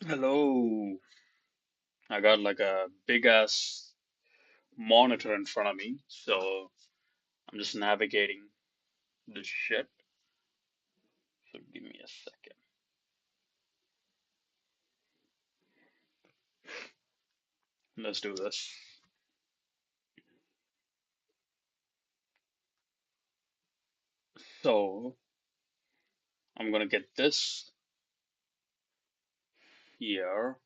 Hello. I got like a big ass monitor in front of me, so I'm just navigating this shit. So give me a second. Let's do this. So I'm gonna get this here,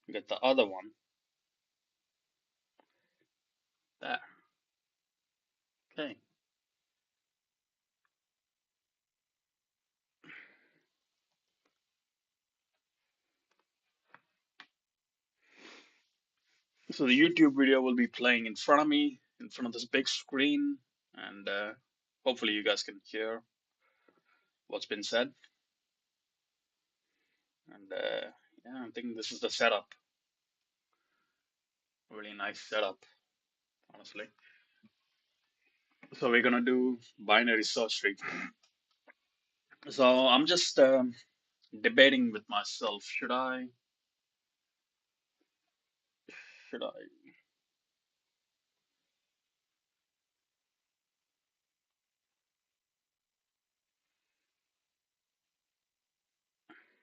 get the other one there. Okay. So the YouTube video will be playing in front of me, in front of this big screen, and hopefully you guys can hear what's been said. And yeah, I think this is the setup. A really nice setup, honestly. So we're gonna do binary search tree. So I'm just debating with myself. Should I?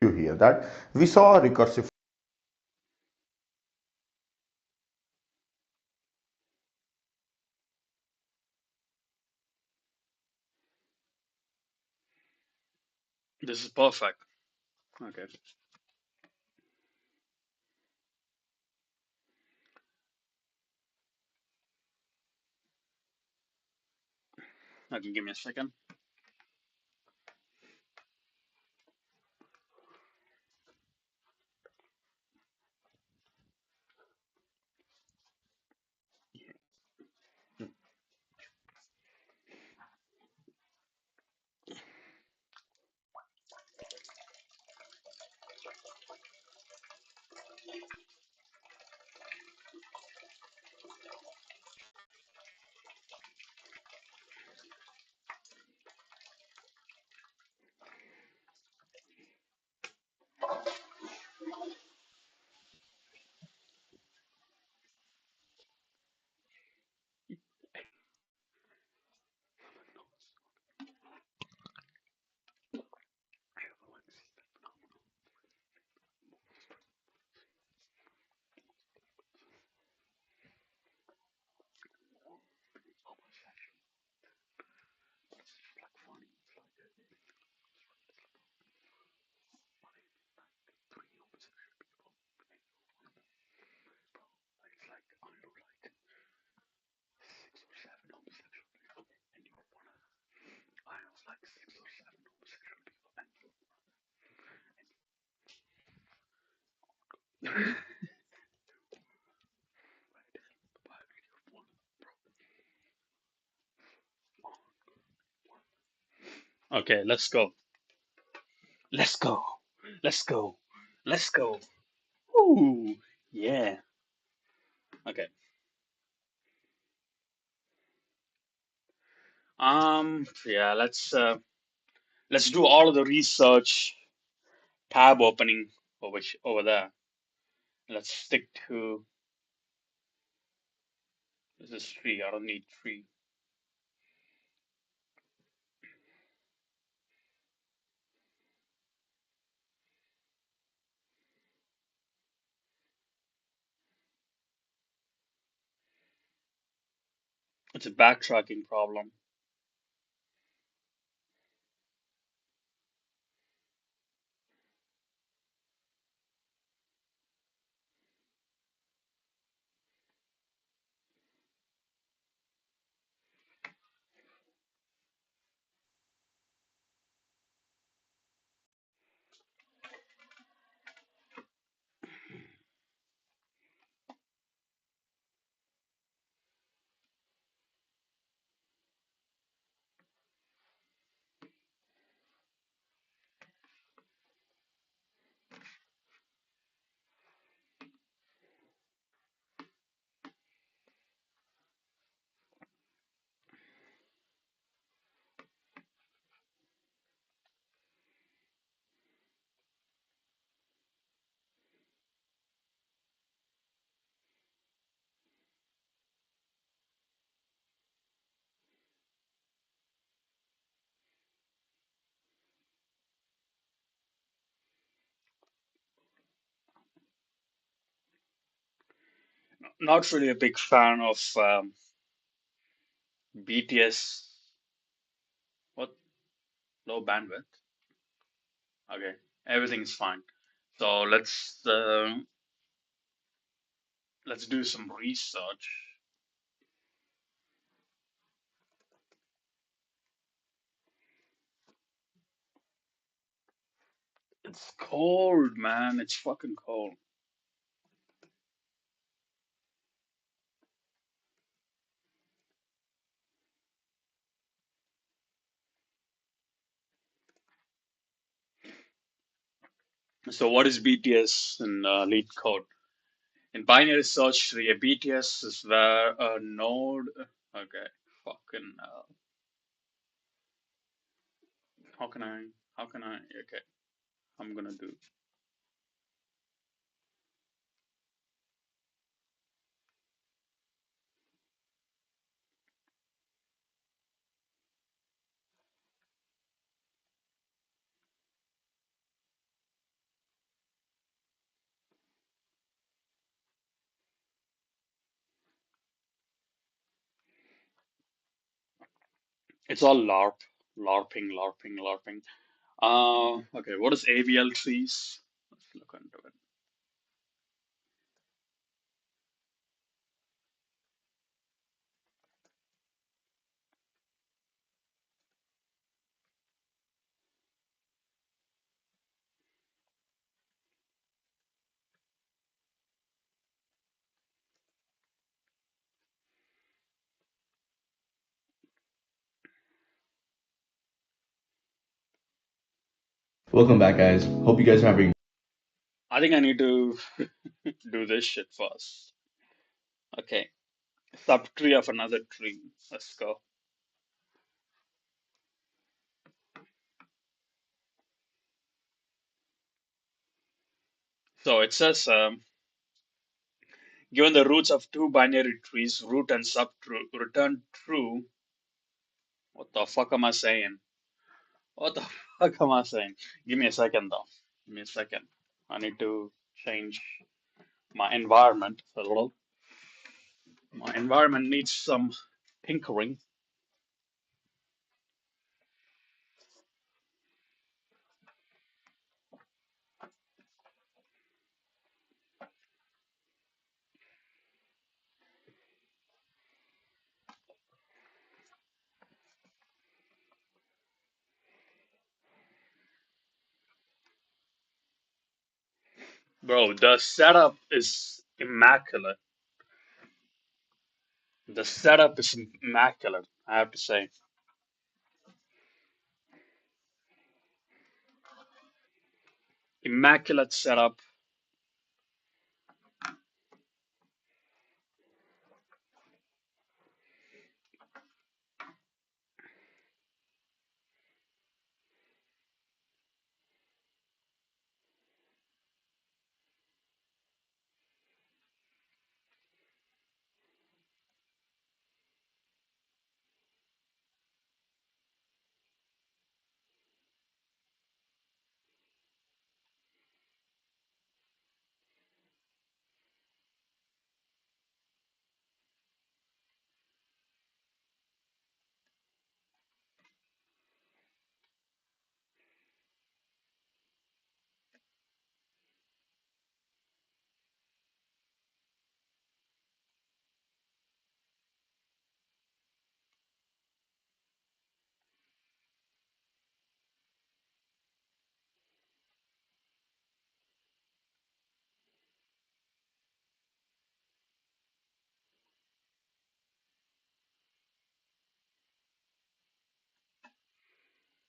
You hear that? We saw a recursive. This is perfect. Okay. Okay, give me a second. Okay, let's go. Let's go. Let's go. Let's go. Ooh, yeah. Okay. Yeah. Let's do all of the research tab opening over there. Let's stick to this is tree. I don't need tree. It's a backtracking problem. not really a big fan of BTS. What? Low bandwidth? Okay, everything's fine. So let's do some research. It's cold, man. It's fucking cold. So what is BTS in lead code? In binary search tree, a BTS is where a node. Okay, fucking. How can I? How can I? Okay, I'm gonna do. It's all LARP, LARPing, LARPing, LARPing. Okay, what is AVL trees? Let's look into it. Welcome back, guys. Hope you guys are having. I think I need to do this shit first. Okay, subtree of another tree. Let's go. So it says, given the roots of two binary trees, root and subtrue, return true. What the fuck am I saying? What the fuck am I saying? Give me a second though. Give me a second. I need to change my environment a little. My environment needs some tinkering. Bro, the setup is immaculate. The setup is immaculate, I have to say. Immaculate setup.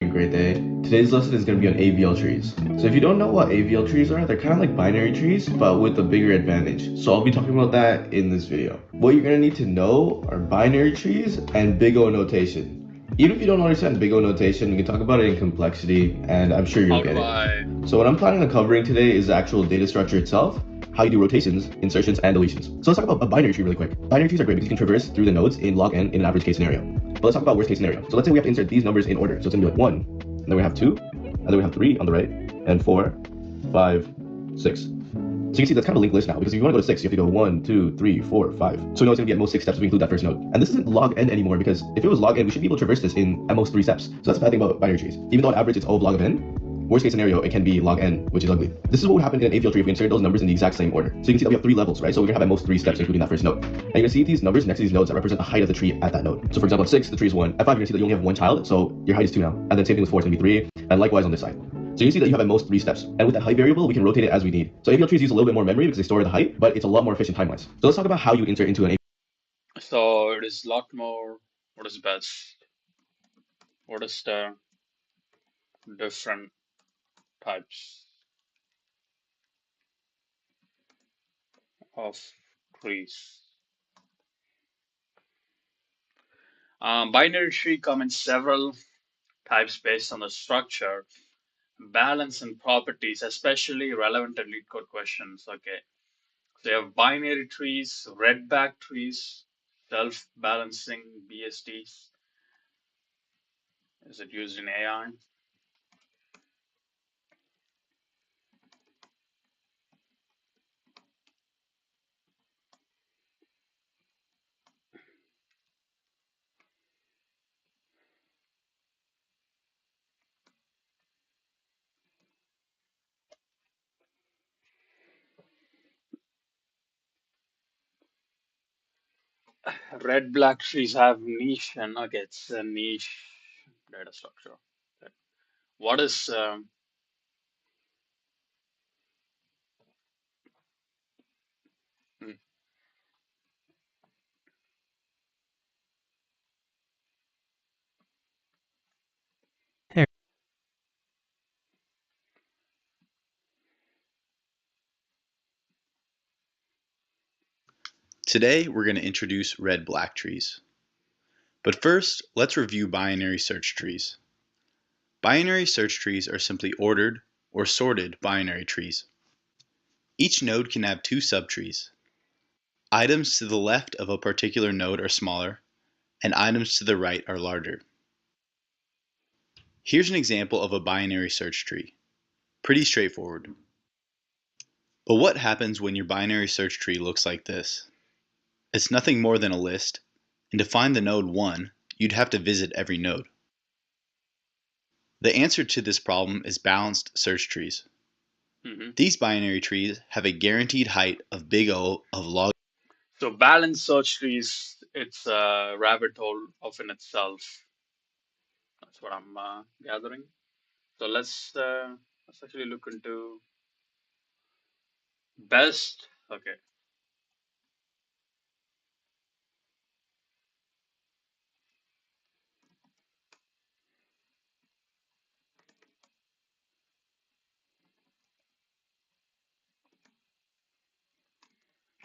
Great day. Today's lesson is going to be on AVL trees. So if you don't know what AVL trees are, they're kind of like binary trees, but with a bigger advantage. So I'll be talking about that in this video. What you're going to need to know are binary trees and big O notation. Even if you don't understand big O notation, we can talk about it in complexity, and I'm sure you'll How get do it. I? So what I'm planning on covering today is the actual data structure itself, how you do rotations, insertions, and deletions. So let's talk about a binary tree really quick. Binary trees are great because you can traverse through the nodes in log n in an average case scenario. But let's talk about worst case scenario. So let's say we have to insert these numbers in order. So it's gonna be like 1, and then we have 2, and then we have 3 on the right, and 4, 5, 6. So you can see that's kind of a linked list now, because if you want to go to 6, you have to go 1, 2, 3, 4, 5. So we know it's going to be at most 6 steps if we include that first node. And this isn't log n anymore, because if it was log n, we should be able to traverse this in at most 3 steps. So that's the bad thing about binary trees. Even though on average it's O of log of n, worst case scenario, it can be log n, which is ugly. This is what would happen in an AVL tree if we insert those numbers in the exact same order. So you can see that we have 3 levels, right? So we're going to have at most 3 steps, including that first node. And you're going to see these numbers next to these nodes that represent the height of the tree at that node. So for example, at 6, the tree is 1. At 5, you're going to see that you only have 1 child, so your height is 2 now. And then same thing with 4, it's going to be 3. And likewise on this side. So you see that you have at most 3 steps. And with that height variable, we can rotate it as we need. So AVL trees use a little bit more memory because they store the height, but it's a lot more efficient time-wise. So let's talk about how you insert into an AVL. So it is a lot more. What is best? What is the different types of trees? Binary tree come in several types based on the structure, balance, and properties, especially relevant to lead code questions. Okay, so you have binary trees, red-back trees, self-balancing BSDs. Is it used in AI? Red-black trees have niche and nuggets, a niche data structure. Okay. What is hmm. Today, we're going to introduce red-black trees. But first, let's review binary search trees. Binary search trees are simply ordered or sorted binary trees. Each node can have 2 subtrees. Items to the left of a particular node are smaller, and items to the right are larger. Here's an example of a binary search tree. Pretty straightforward. But what happens when your binary search tree looks like this? It's nothing more than a list, and to find the node 1, you'd have to visit every node. The answer to this problem is balanced search trees. These binary trees have a guaranteed height of big O of log. So balanced search trees, it's a rabbit hole of in itself. That's what I'm gathering. So let's actually look into best. Okay.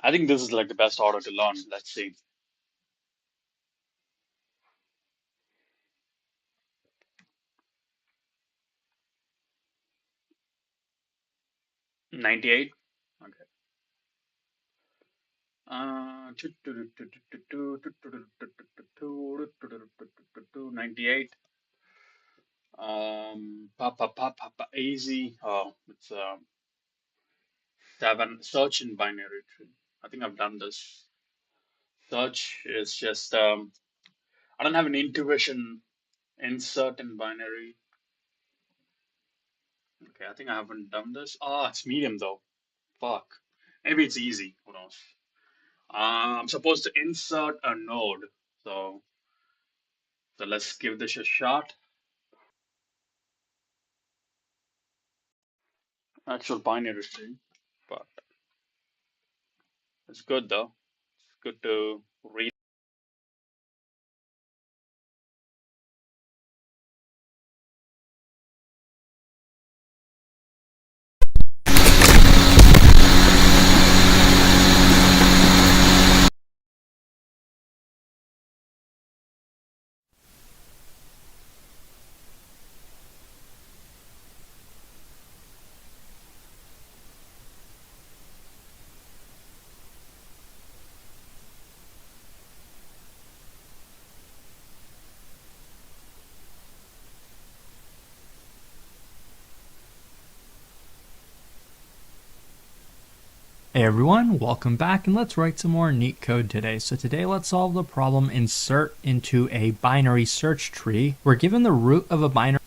I think this is like the best order to learn. Let's see. $98. Okay. 98. Easy. Oh, it's 7. Search in binary tree. I think I've done this. Search is just I don't have an intuition insert in binary. Okay, I think I haven't done this. Ah, it's medium though. Fuck. Maybe it's easy. Who knows? I'm supposed to insert a node. So let's give this a shot. Actual binary tree, but it's good though. It's good to read. Hey everyone, welcome back, and let's write some more neat code today. So today let's solve the problem insert into a binary search tree. We're given the root of a binary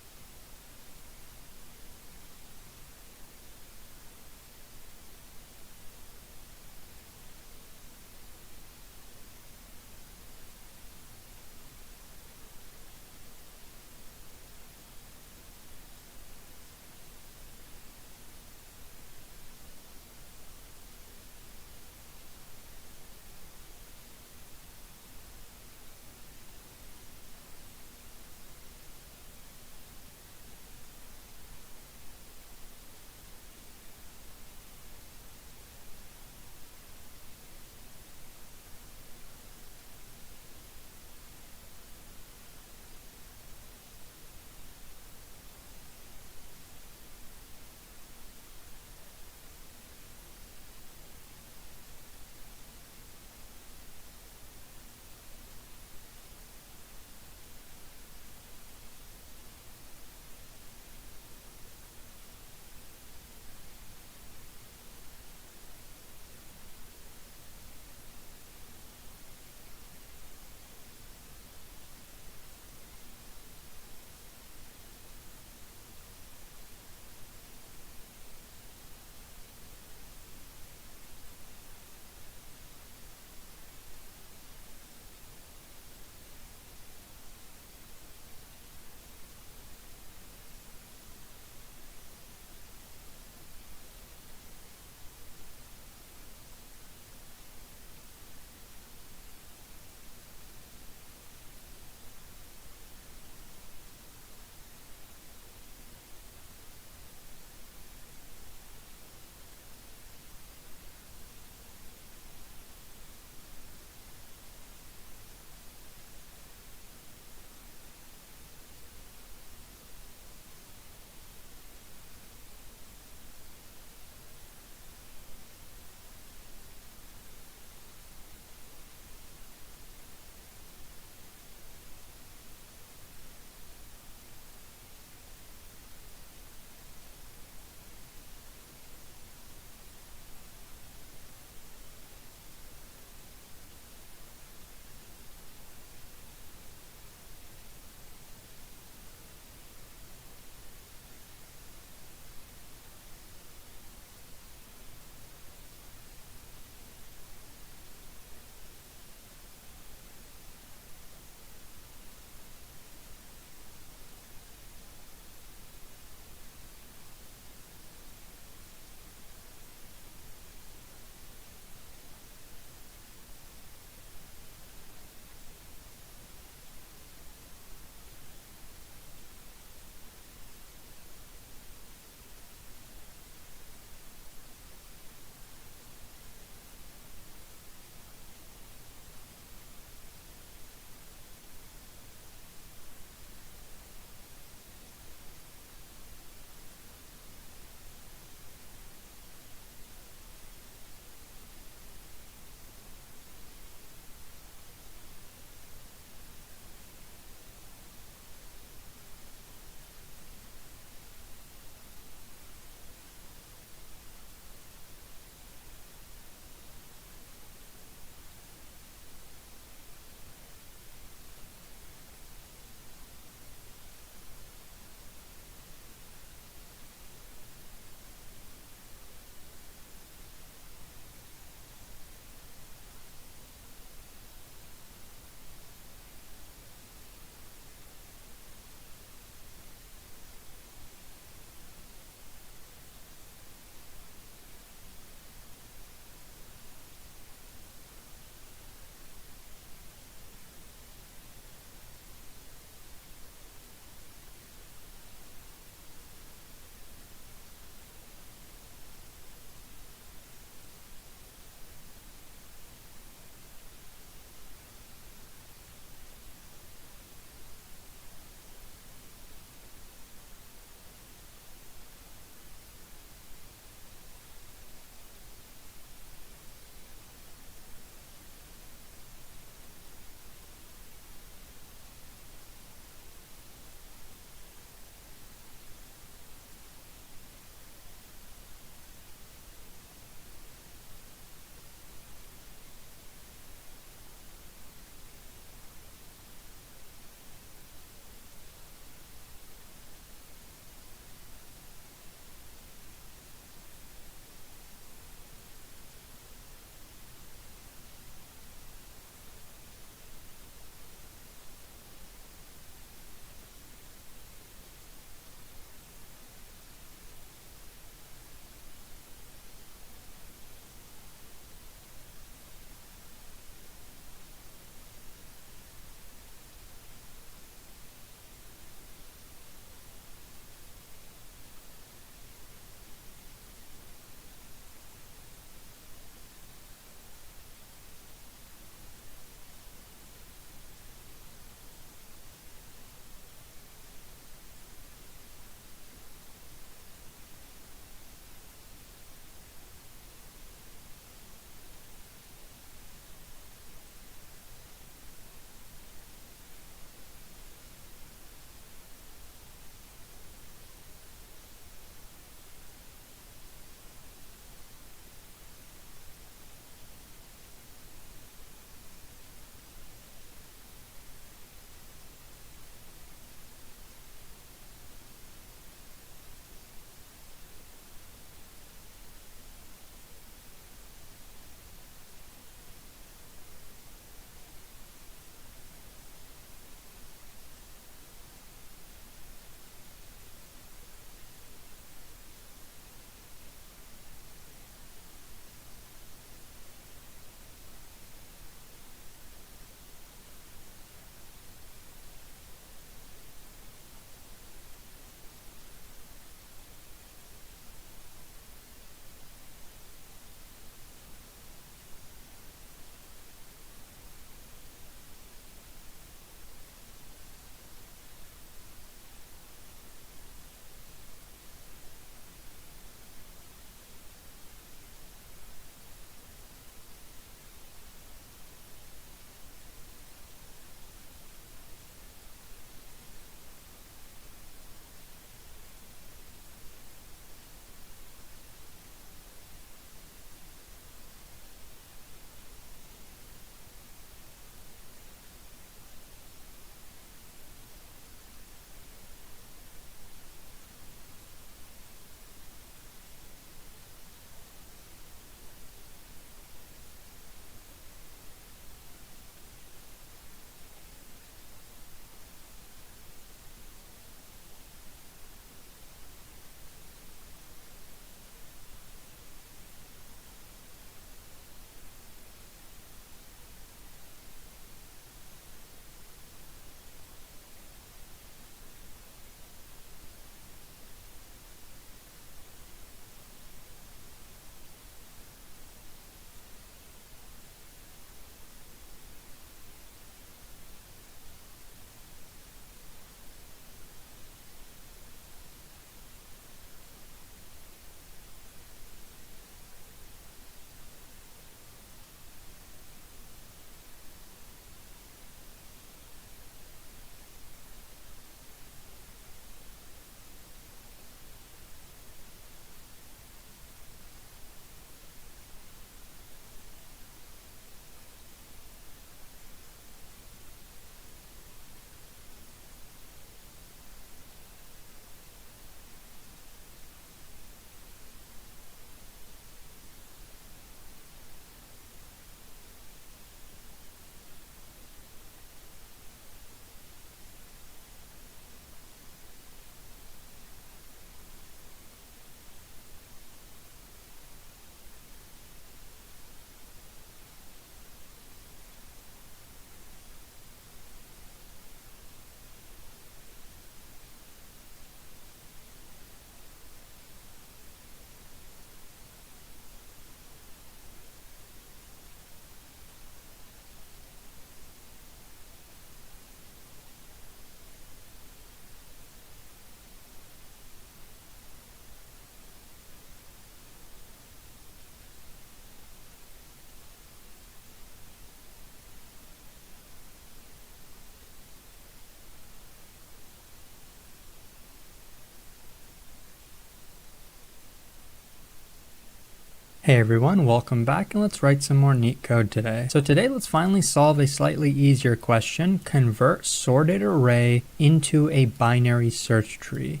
Hey everyone, welcome back, and let's write some more neat code today. So today let's finally solve a slightly easier question: convert sorted array into a binary search tree.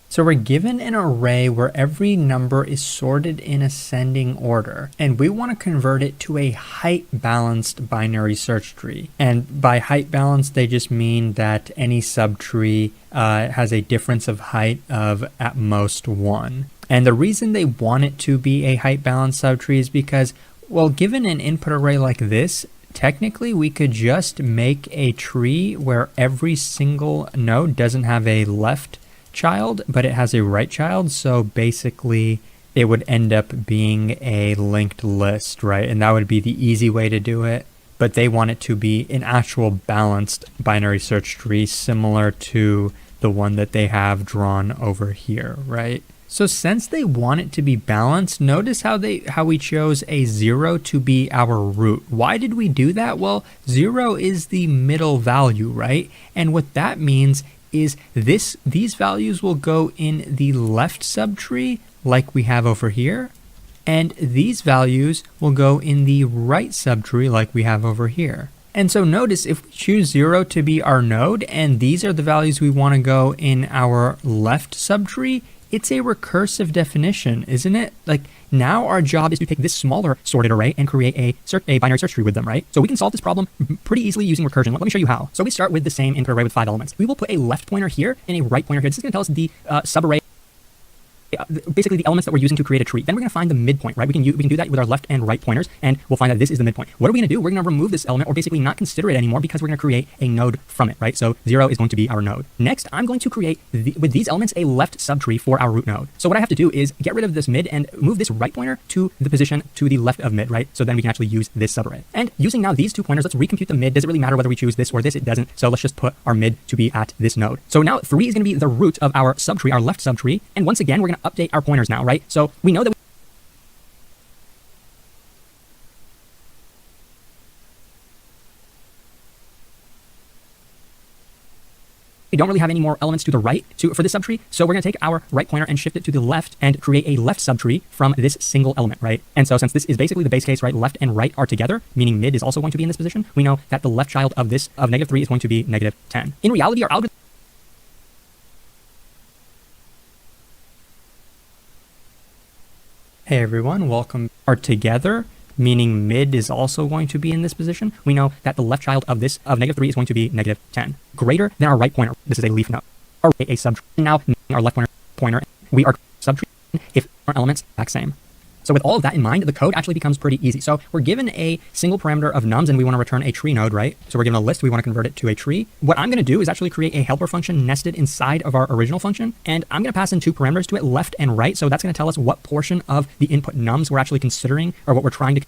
So we're given an array where every number is sorted in ascending order, and we want to convert it to a height balanced binary search tree. And by height balanced, they just mean that any subtree has a difference of height of at most 1. And the reason they want it to be a height balanced subtree is because, well, given an input array like this, technically we could just make a tree where every single node doesn't have a left child, but it has a right child. So basically it would end up being a linked list, right? And that would be the easy way to do it. But they want it to be an actual balanced binary search tree, similar to the one that they have drawn over here, right? So since they want it to be balanced, notice how we chose a 0 to be our root. Why did we do that? Well, 0 is the middle value, right? And what that means is these values will go in the left subtree like we have over here, and these values will go in the right subtree like we have over here. And so notice if we choose 0 to be our node and these are the values we want to go in our left subtree, it's a recursive definition, isn't it? Like, now our job is to take this smaller sorted array and create a binary search tree with them, right? So we can solve this problem pretty easily using recursion. Let me show you how. So we start with the same input array with 5 elements. We will put a left pointer here and a right pointer here. This is going to tell us the subarray, basically the elements that we're using to create a tree. Then we're going to find the midpoint, right? We can do that with our left and right pointers, and we'll find that this is the midpoint. What are we going to do? We're going to remove this element, or basically not consider it anymore, because we're going to create a node from it, right? So 0 is going to be our node. Next, I'm going to create, with these elements, a left subtree for our root node. So what I have to do is get rid of this mid and move this right pointer to the position to the left of mid, right? So then we can actually use this subarray. And using now these two pointers, let's recompute the mid. Does it really matter whether we choose this or this? It doesn't. So let's just put our mid to be at this node. So now 3 is going to be the root of our subtree, our left subtree. And once again, we're going to update our pointers now, right? So we know that we don't really have any more elements to the right for this subtree. So we're going to take our right pointer and shift it to the left and create a left subtree from this single element, right? And so since this is basically the base case, right, left and right are together, meaning mid is also going to be in this position, we know that the left child of this, of -3, is going to be -10. In reality, our algorithm Hey everyone, welcome. Are together, meaning mid is also going to be in this position. We know that the left child of this, of -3, is going to be -10. Greater than our right pointer. This is a leaf node. Or a subtree. Now, our left pointer, we are subtree if our elements are the exact same. So with all of that in mind, the code actually becomes pretty easy. So we're given a single parameter of nums and we want to return a tree node, right? So we're given a list, we want to convert it to a tree. What I'm going to do is actually create a helper function nested inside of our original function. And I'm going to pass in 2 parameters to it, left and right. So that's going to tell us what portion of the input nums we're actually considering, or what we're trying to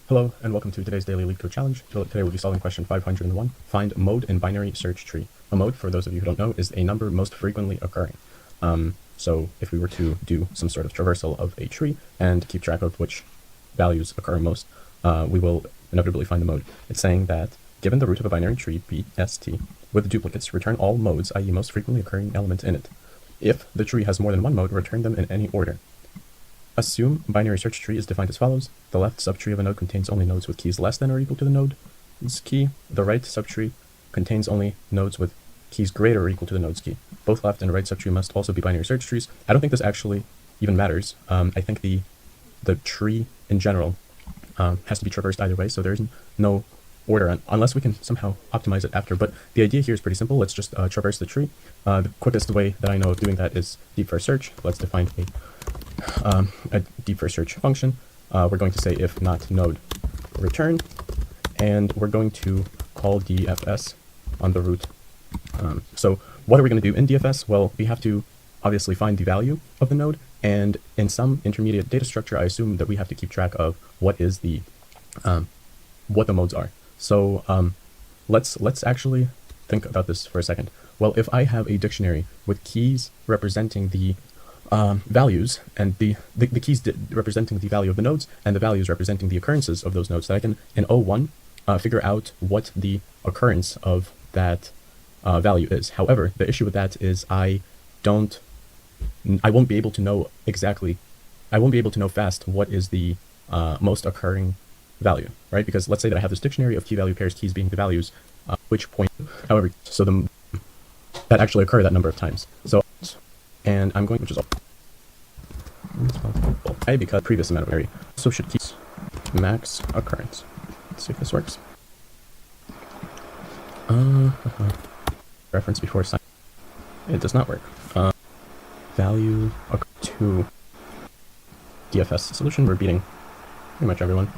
Hello, and welcome to today's daily LeetCode challenge. Today we'll be solving question 501. Find mode in binary search tree. A mode, for those of you who don't know, is a number most frequently occurring. So if we were to do some sort of traversal of a tree and keep track of which values occur most, we will inevitably find the mode. It's saying that given the root of a binary tree, BST, with duplicates, return all modes, i.e. most frequently occurring element in it. If the tree has more than one mode, return them in any order. Assume binary search tree is defined as follows. The left subtree of a node contains only nodes with keys less than or equal to the node's key. The right subtree contains only nodes with keys greater or equal to the node's key. Both left and right subtree must also be binary search trees. I don't think this actually even matters. I think the tree in general has to be traversed either way, so there's no order unless we can somehow optimize it after. But the idea here is pretty simple. Let's just traverse the tree. The quickest way that I know of doing that is deep first search. Let's define a deep first search function. We're going to say if not node return, and we're going to call DFS on the root. So what are we going to do in DFS? Well, we have to obviously find the value of the node, and in some intermediate data structure, I assume that we have to keep track of what is the what the modes are. So let's actually think about this for a second. Well, if I have a dictionary with keys representing the values and the keys representing the value of the nodes and the values representing the occurrences of those nodes, that I can in O1 figure out what the occurrence of that value is. However, the issue with that is I won't be able to know exactly, I won't be able to know fast what is the most occurring value, right? Because let's say that I have this dictionary of key value pairs, keys being the values, which point, however, so that actually occur that number of times. So, and I'm going, which is all, because previous amount of area, so should keep max occurrence. Let's see if this works. Reference before sign. It does not work. Value to DFS solution. We're beating pretty much everyone.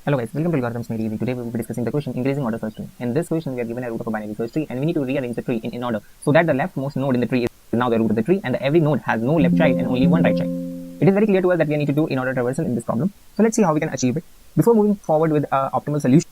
Hello guys, welcome to Algorithms Made Easy. Today we will be discussing the question increasing order search tree. In this question, we are given a root of a binary search tree and we need to rearrange the tree in order so that the leftmost node in the tree is now the root of the tree and every node has no left child and only one right child. It is very clear to us that we need to do in order traversal in this problem. So let's see how we can achieve it. Before moving forward with optimal solution,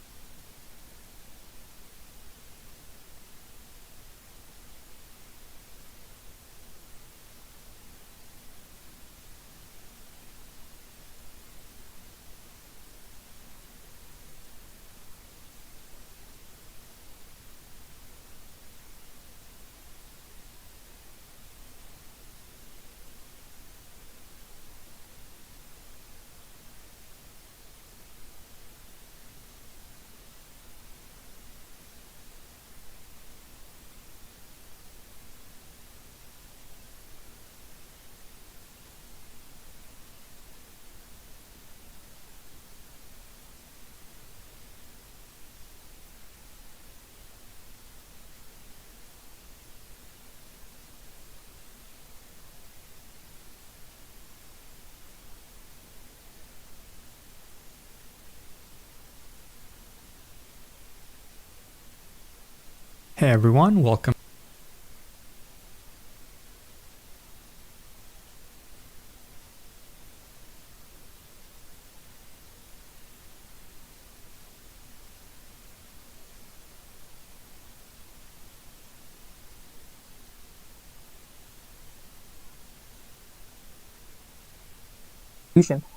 Hey everyone, welcome.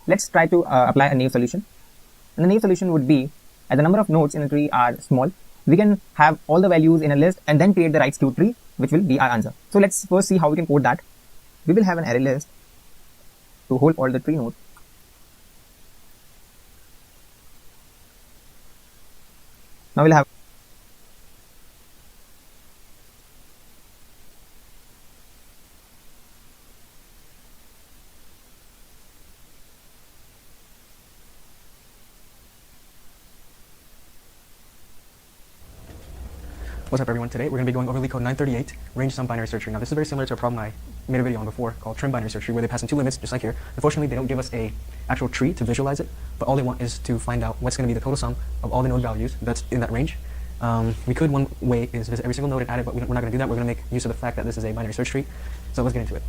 let's try to apply a naive solution. And the naive solution would be, as the number of nodes in a tree are small, we can have all the values in a list and then create the right skewed tree, which will be our answer. So let's first see how we can code that. We will have an array list to hold all the tree nodes. Now we'll have What's up everyone, today we're going to be going over LeetCode 938, range sum binary search tree. Now this is very similar to a problem I made a video on before called trim binary search tree, where they pass in two limits just like here. Unfortunately they don't give us a actual tree to visualize it, but all they want is to find out what's going to be the total sum of all the node values that's in that range. We could, one way is visit every single node and add it, but we're not going to do that. We're going to make use of the fact that this is a binary search tree. So let's get into it.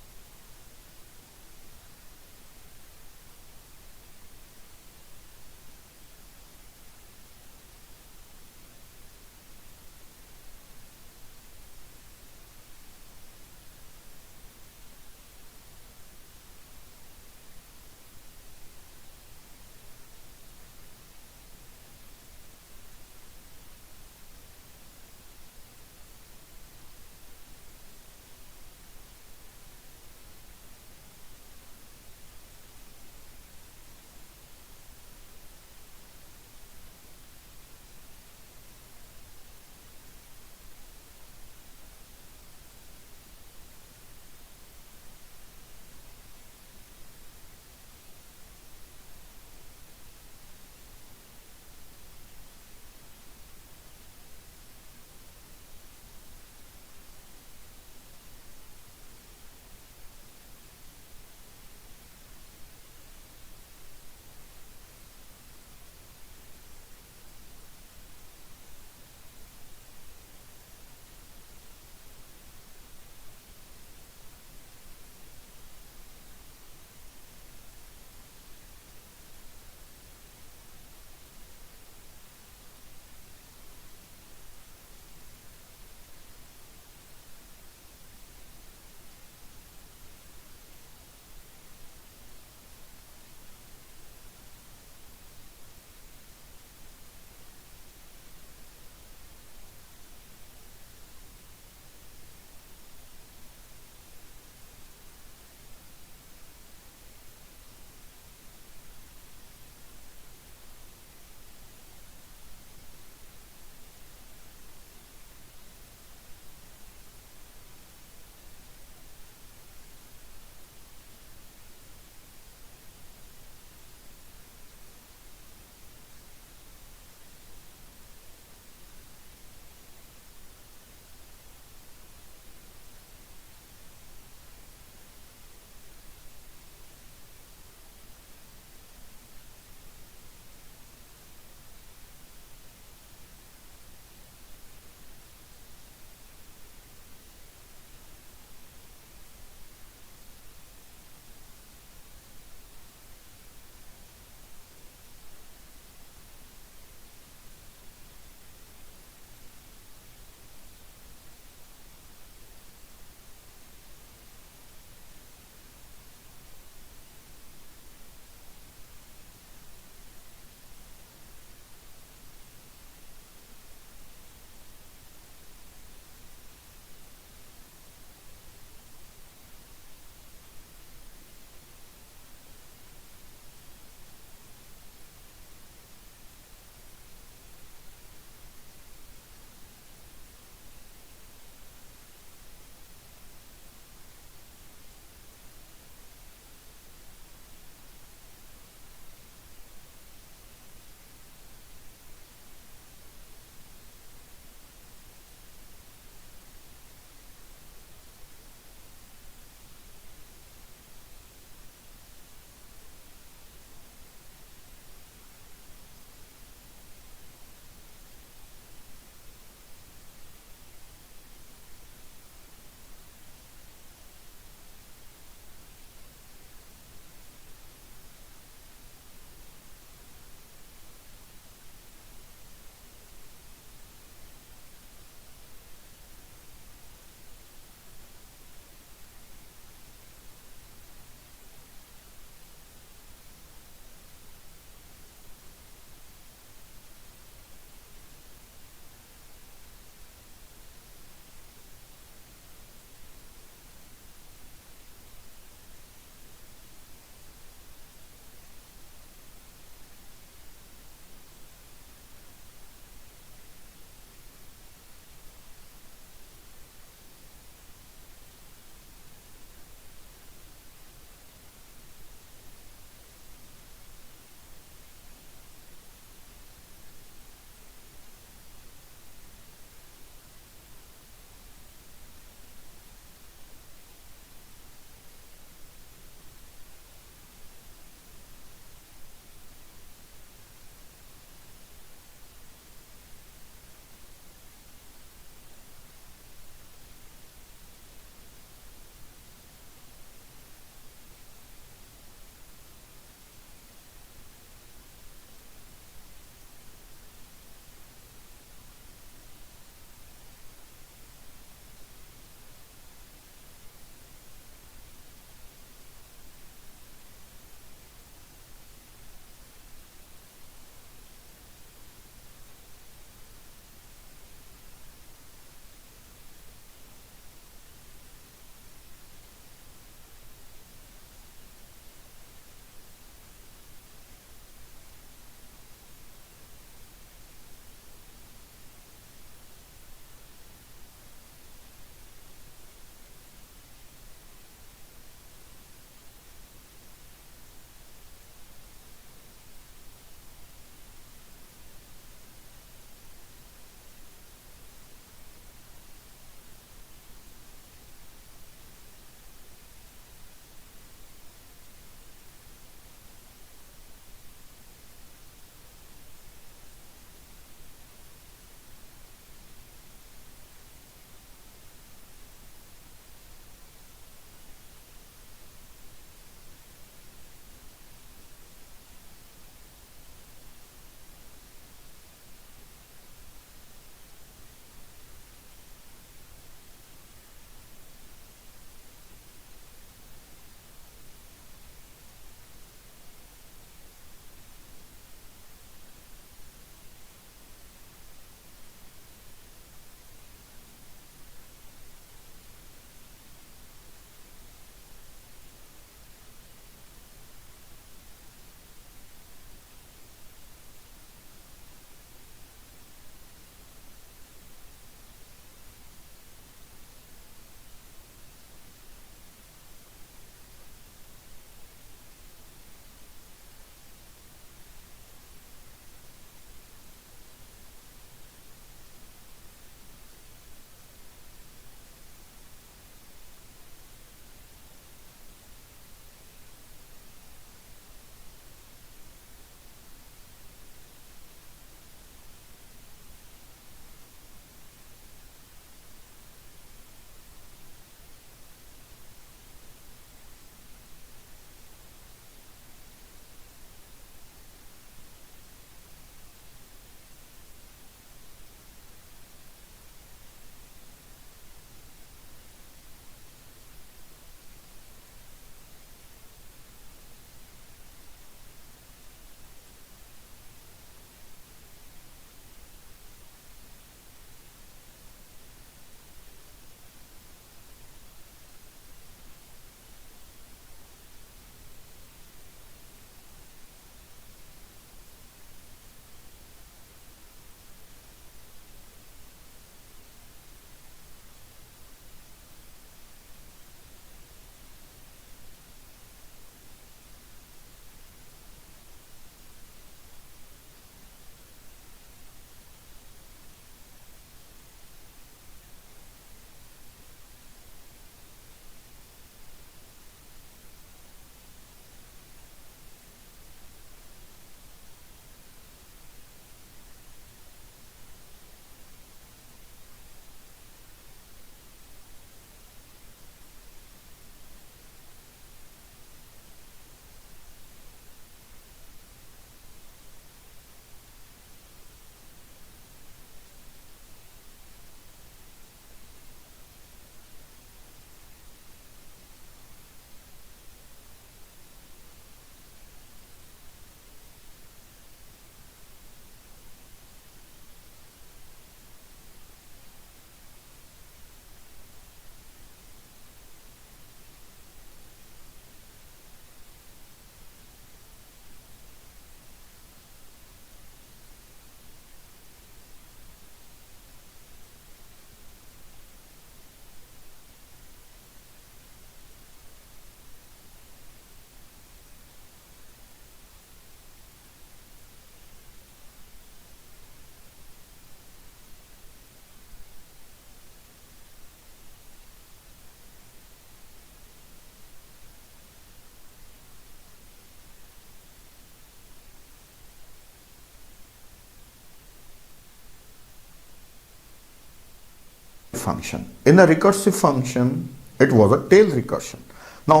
function. In a recursive function, it was a tail recursion. Now,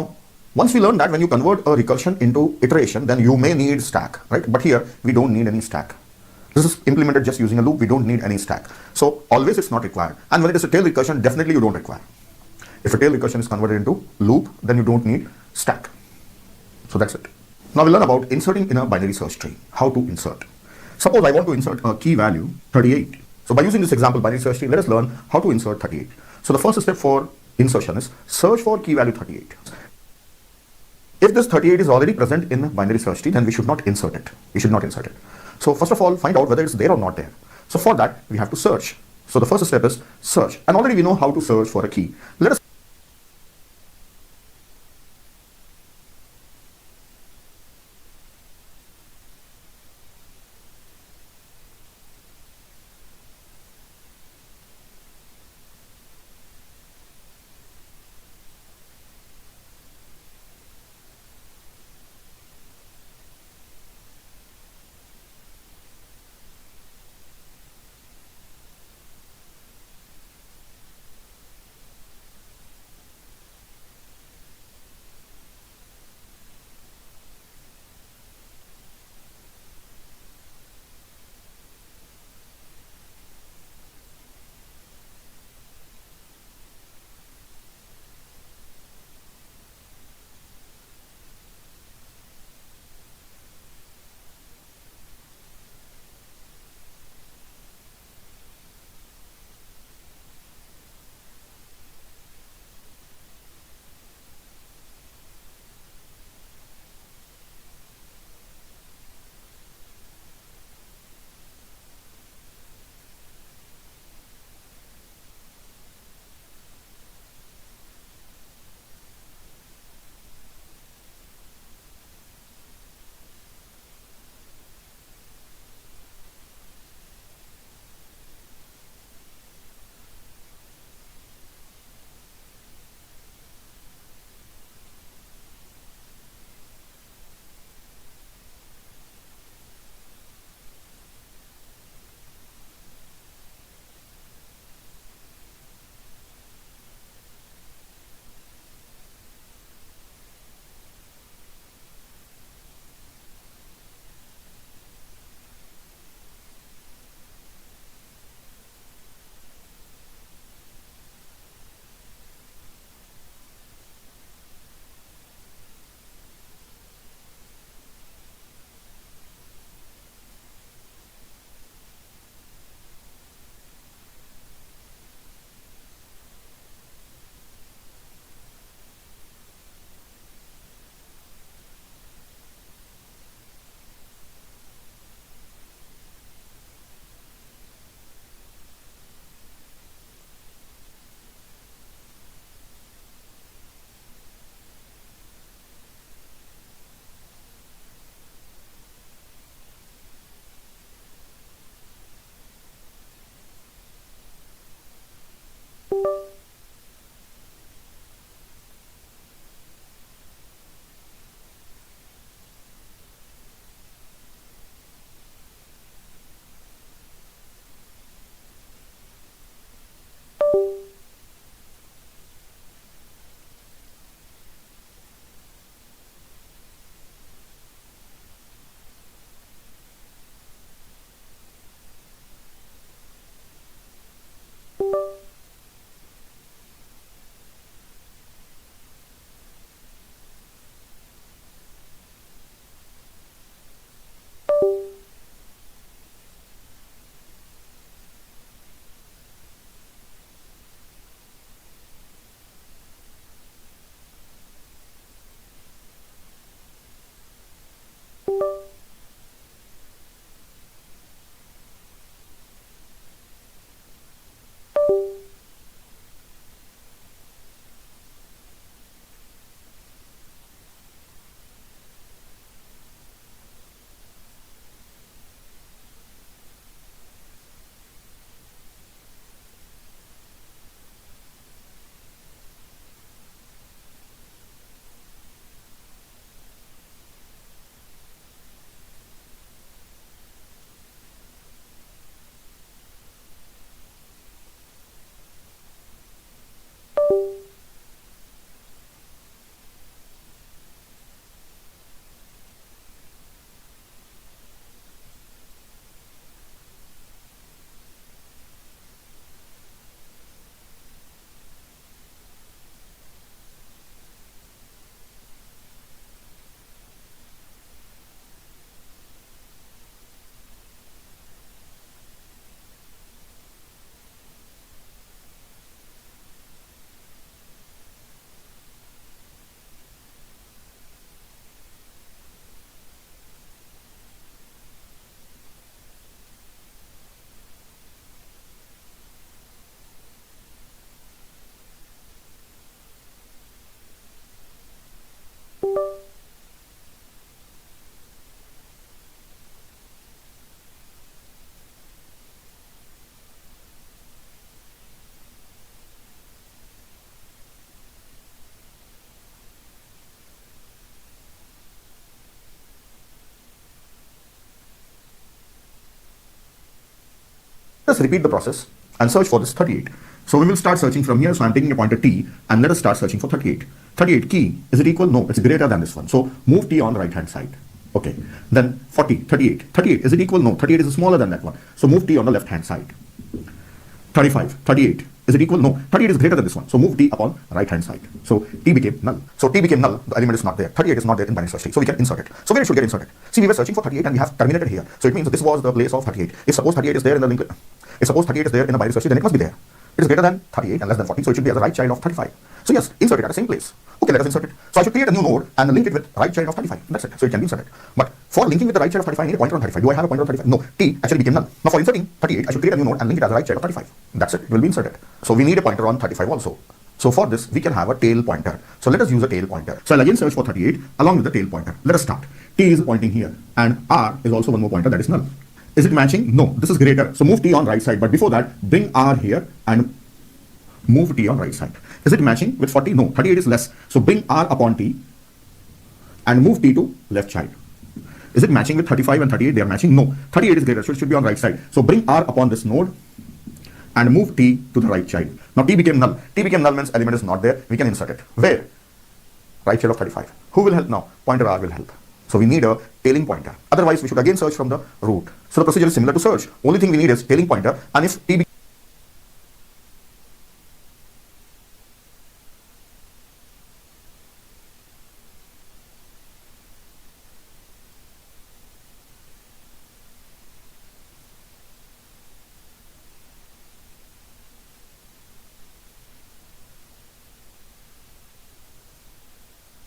once we learned that when you convert a recursion into iteration, then you may need stack, right? But here, we don't need any stack. This is implemented just using a loop. We don't need any stack. So always it's not required. And when it is a tail recursion, definitely you don't require. If a tail recursion is converted into loop, then you don't need stack. So that's it. Now we'll learn about inserting in a binary search tree. How to insert. Suppose I want to insert a key value 38. So by using this example binary search tree, let us learn how to insert 38. So the first step for insertion is search for key value 38. If this 38 is already present in binary search tree, then we should not insert it. We should not insert it. So first of all, find out whether it's there or not there. So for that, we have to search. So the first step is search. And already we know how to search for a key. Let us Let's repeat the process and search for this 38. So we will start searching from here. So I'm taking a pointer t and let us start searching for 38. 38 key, is it equal? No, it's greater than this one. So move t on the right hand side. Okay. Then 40, 38. 38, is it equal? No, 38 is smaller than that one. So move t on the left hand side. 35, 38. Is it equal? No, 38 is greater than this one. So move t upon right hand side. So t became null. So t became null. The element is not there. 38 is not there in binary search tree. So we can insert it. So where it should get inserted? See, we were searching for 38 and we have terminated here. So it means this was the place of 38. If suppose 38 is there in the link, if suppose 38 is there in the binary search tree, then it must be there. It is greater than 38 and less than 40. So it should be as a right child of 35. So yes, insert it at the same place. Okay, let us insert it. So I should create a new node and link it with right child of 35. That's it. So it can be inserted. But for linking with the right child of 35, I need a pointer on 35. Do I have a pointer on 35? No. T actually became null. Now for inserting 38, I should create a new node and link it as a right child of 35. That's it. It will be inserted. So we need a pointer on 35 also. So for this, we can have a tail pointer. So let us use a tail pointer. So I'll again search for 38 along with the tail pointer. Let us start. T is pointing here and R is also one more pointer, that is null. Is it matching? No. This is greater. So move T on right side. But before that, bring R here and move T on right side. Is it matching with 40? No, 38 is less. So bring R upon T and move T to left child. Is it matching with 35 and 38? They are matching? No, 38 is greater, so it should be on right side. So bring R upon this node and move T to the right child. Now T became null. T became null means element is not there. We can insert it. Where? Right child of 35. Who will help now? Pointer R will help. So we need a tailing pointer. Otherwise, we should again search from the root. So the procedure is similar to search. Only thing we need is tailing pointer. And if T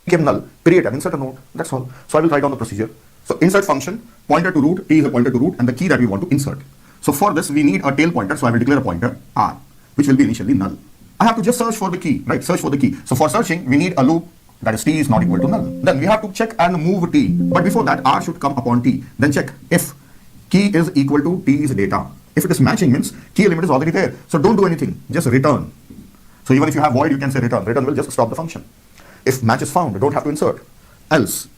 became null, create and insert a node. That's all. So I will write down the procedure. So insert function, pointer to root, T is a pointer to root, and the key that we want to insert. So for this, we need a tail pointer. So I will declare a pointer R, which will be initially null. I have to just search for the key, right? Search for the key. So for searching, we need a loop that is T is not equal to null. Then we have to check and move T. But before that, R should come upon T. Then check if key is equal to T's data. If it is matching, means key element is already there. So don't do anything, just return. So even if you have void, you can say return. Return will just stop the function. If match is found, don't have to insert. Else,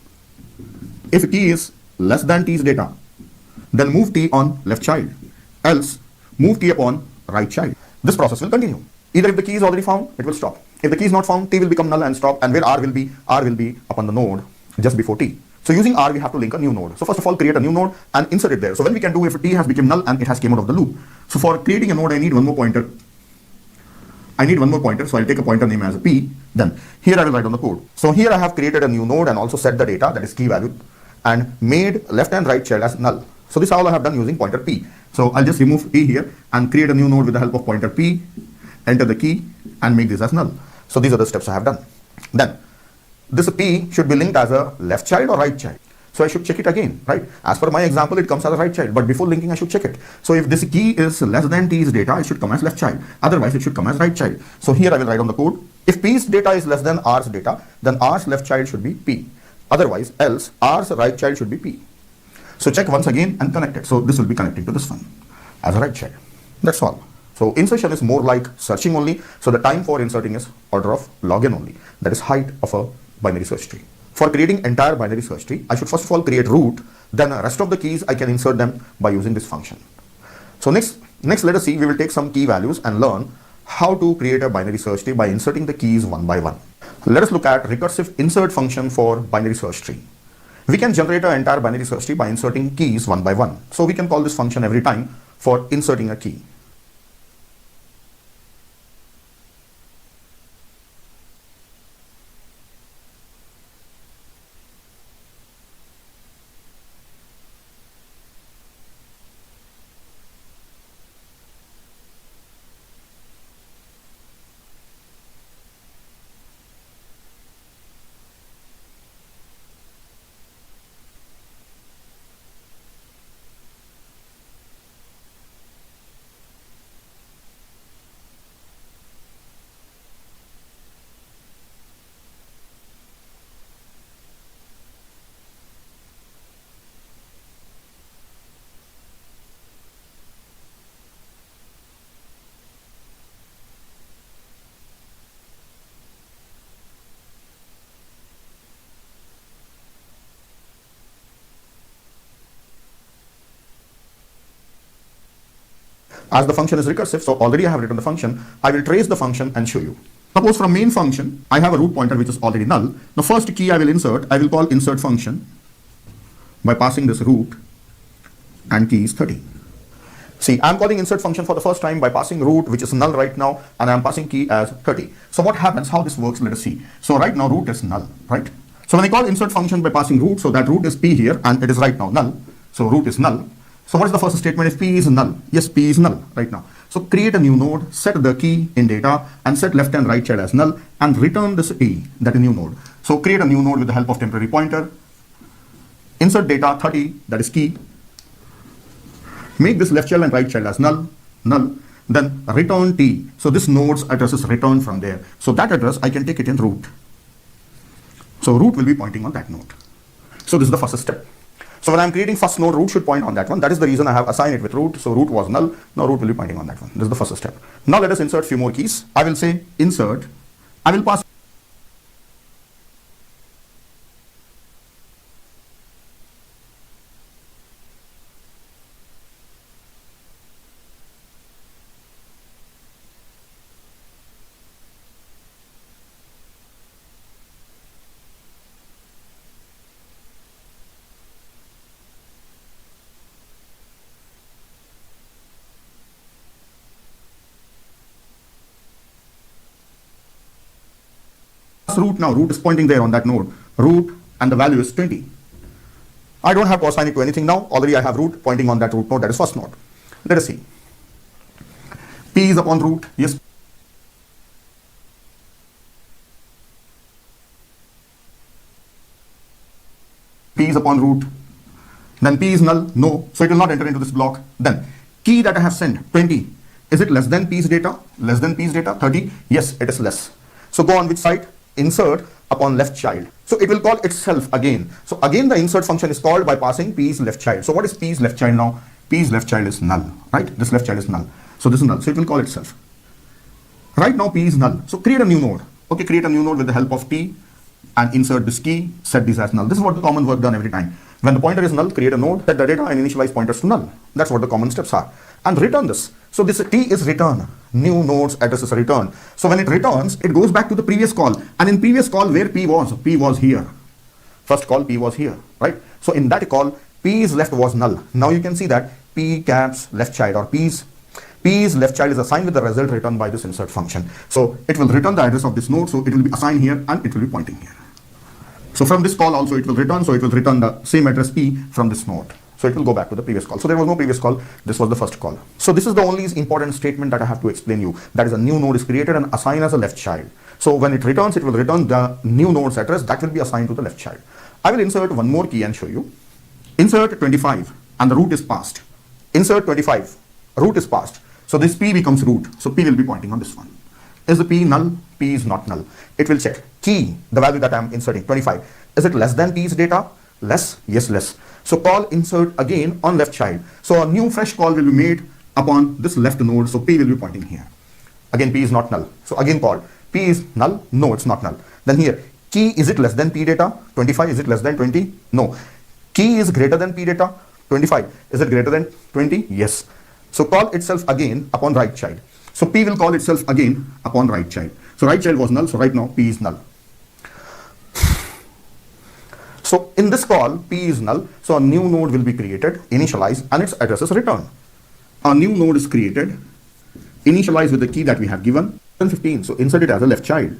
if key is less than T's data, then move T on left child. Else, move T upon right child. This process will continue. Either if the key is already found, it will stop. If the key is not found, T will become null and stop. And where R will be upon the node just before T. So using R, we have to link a new node. So first of all, create a new node and insert it there. So when we can do if T has become null and it has came out of the loop. So for creating a node, I need one more pointer. So I'll take a pointer name as P. Then here I will write on the code. So here I have created a new node and also set the data, that is key value, and made left and right child as null. So this is all I have done using pointer P. So I'll just remove P here and create a new node with the help of pointer P, enter the key and make this as null. So these are the steps I have done. Then this P should be linked as a left child or right child. So I should check it again, right? As per my example, it comes as a right child, but before linking, I should check it. So if this key is less than T's data, it should come as left child. Otherwise, it should come as right child. So here I will write on the code. If P's data is less than R's data, then R's left child should be P. Otherwise, else R's right child should be P. So check once again and connect it. So this will be connecting to this one as a right child. That's all. So insertion is more like searching only. So the time for inserting is order of log n only. That is height of a binary search tree. For creating entire binary search tree, I should first of all create root, then the rest of the keys I can insert them by using this function. So next let us see, we will take some key values and learn how to create a binary search tree by inserting the keys one by one. Let us look at recursive insert function for binary search tree. We can generate an entire binary search tree by inserting keys one by one. So we can call this function every time for inserting a key. As the function is recursive, so already I have written the function, I will trace the function and show you. Suppose from main function, I have a root pointer which is already null. The first key I will insert, I will call insert function by passing this root, and key is 30. See, I'm calling insert function for the first time by passing root, which is null right now, and I'm passing key as 30. So what happens, how this works, let us see. So right now root is null, right? So when I call insert function by passing root, so that root is p here, and it is right now null. So root is null. So what is the first statement? If p is null, yes, p is null right now. So create a new node, set the key in data, and set left and right child as null, and return this a, that is new node. So create a new node with the help of temporary pointer, insert data 30, that is key, make this left child and right child as null, then return t. So this node's address is returned from there. So that address, I can take it in root. So root will be pointing on that node. So this is the first step. So when I'm creating first node, root should point on that one. That is the reason I have assigned it with root. So root was null. Now root will be pointing on that one. This is the first step. Now let us insert few more keys. I will say insert. I will pass root now. Root is pointing there on that node. Root and the value is 20. I don't have to assign it to anything now. Already I have root pointing on that root node. That is first node. Let us see. P is upon root. Yes. P is upon root. Then P is null. No. So it will not enter into this block. Then key that I have sent 20. Is it less than P's data? Less than P's data? 30? Yes, it is less. So go on which side? Insert upon left child. So it will call itself again. So again the insert function is called by passing P's left child. So what is P's left child now? P's left child is null, right? This left child is null. So this is null. So it will call itself. Right now P is null. So create a new node. Okay, create a new node with the help of T and insert this key, set this as null. This is what the common work done every time. When the pointer is null, create a node, set the data and initialize pointers to null. That's what the common steps are. And return this. So this T is return. New node's address is return. So when it returns, it goes back to the previous call. And in previous call, where P was here. First call, P was here, right? So in that call, P's left was null. Now you can see that P caps left child or P's left child is assigned with the result returned by this insert function. So it will return the address of this node. So it will be assigned here and it will be pointing here. So from this call also it will return. So it will return the same address P from this node. So it will go back to the previous call. So there was no previous call. This was the first call. So this is the only important statement that I have to explain you. That is a new node is created and assigned as a left child. So when it returns, it will return the new node's address that will be assigned to the left child. I will insert one more key and show you. Insert 25 and the root is passed. Insert 25, root is passed. So this P becomes root. So P will be pointing on this one. Is the P null? P is not null. It will check. Key, the value that I am inserting, 25. Is it less than P's data? Less? Yes, less. So call insert again on left child. So a new fresh call will be made upon this left node. So P will be pointing here. Again, P is not null. So again call. P is null? No, it's not null. Then here, key, is it less than P data? 25, is it less than 20? No. Key is greater than P data? 25, is it greater than 20? Yes. So call itself again upon right child. So P will call itself again upon right child. So right child was null. So right now P is null. So in this call, P is null. So a new node will be created, initialized, and its address is returned. A new node is created, initialized with the key that we have given. Then 15. So insert it as a left child.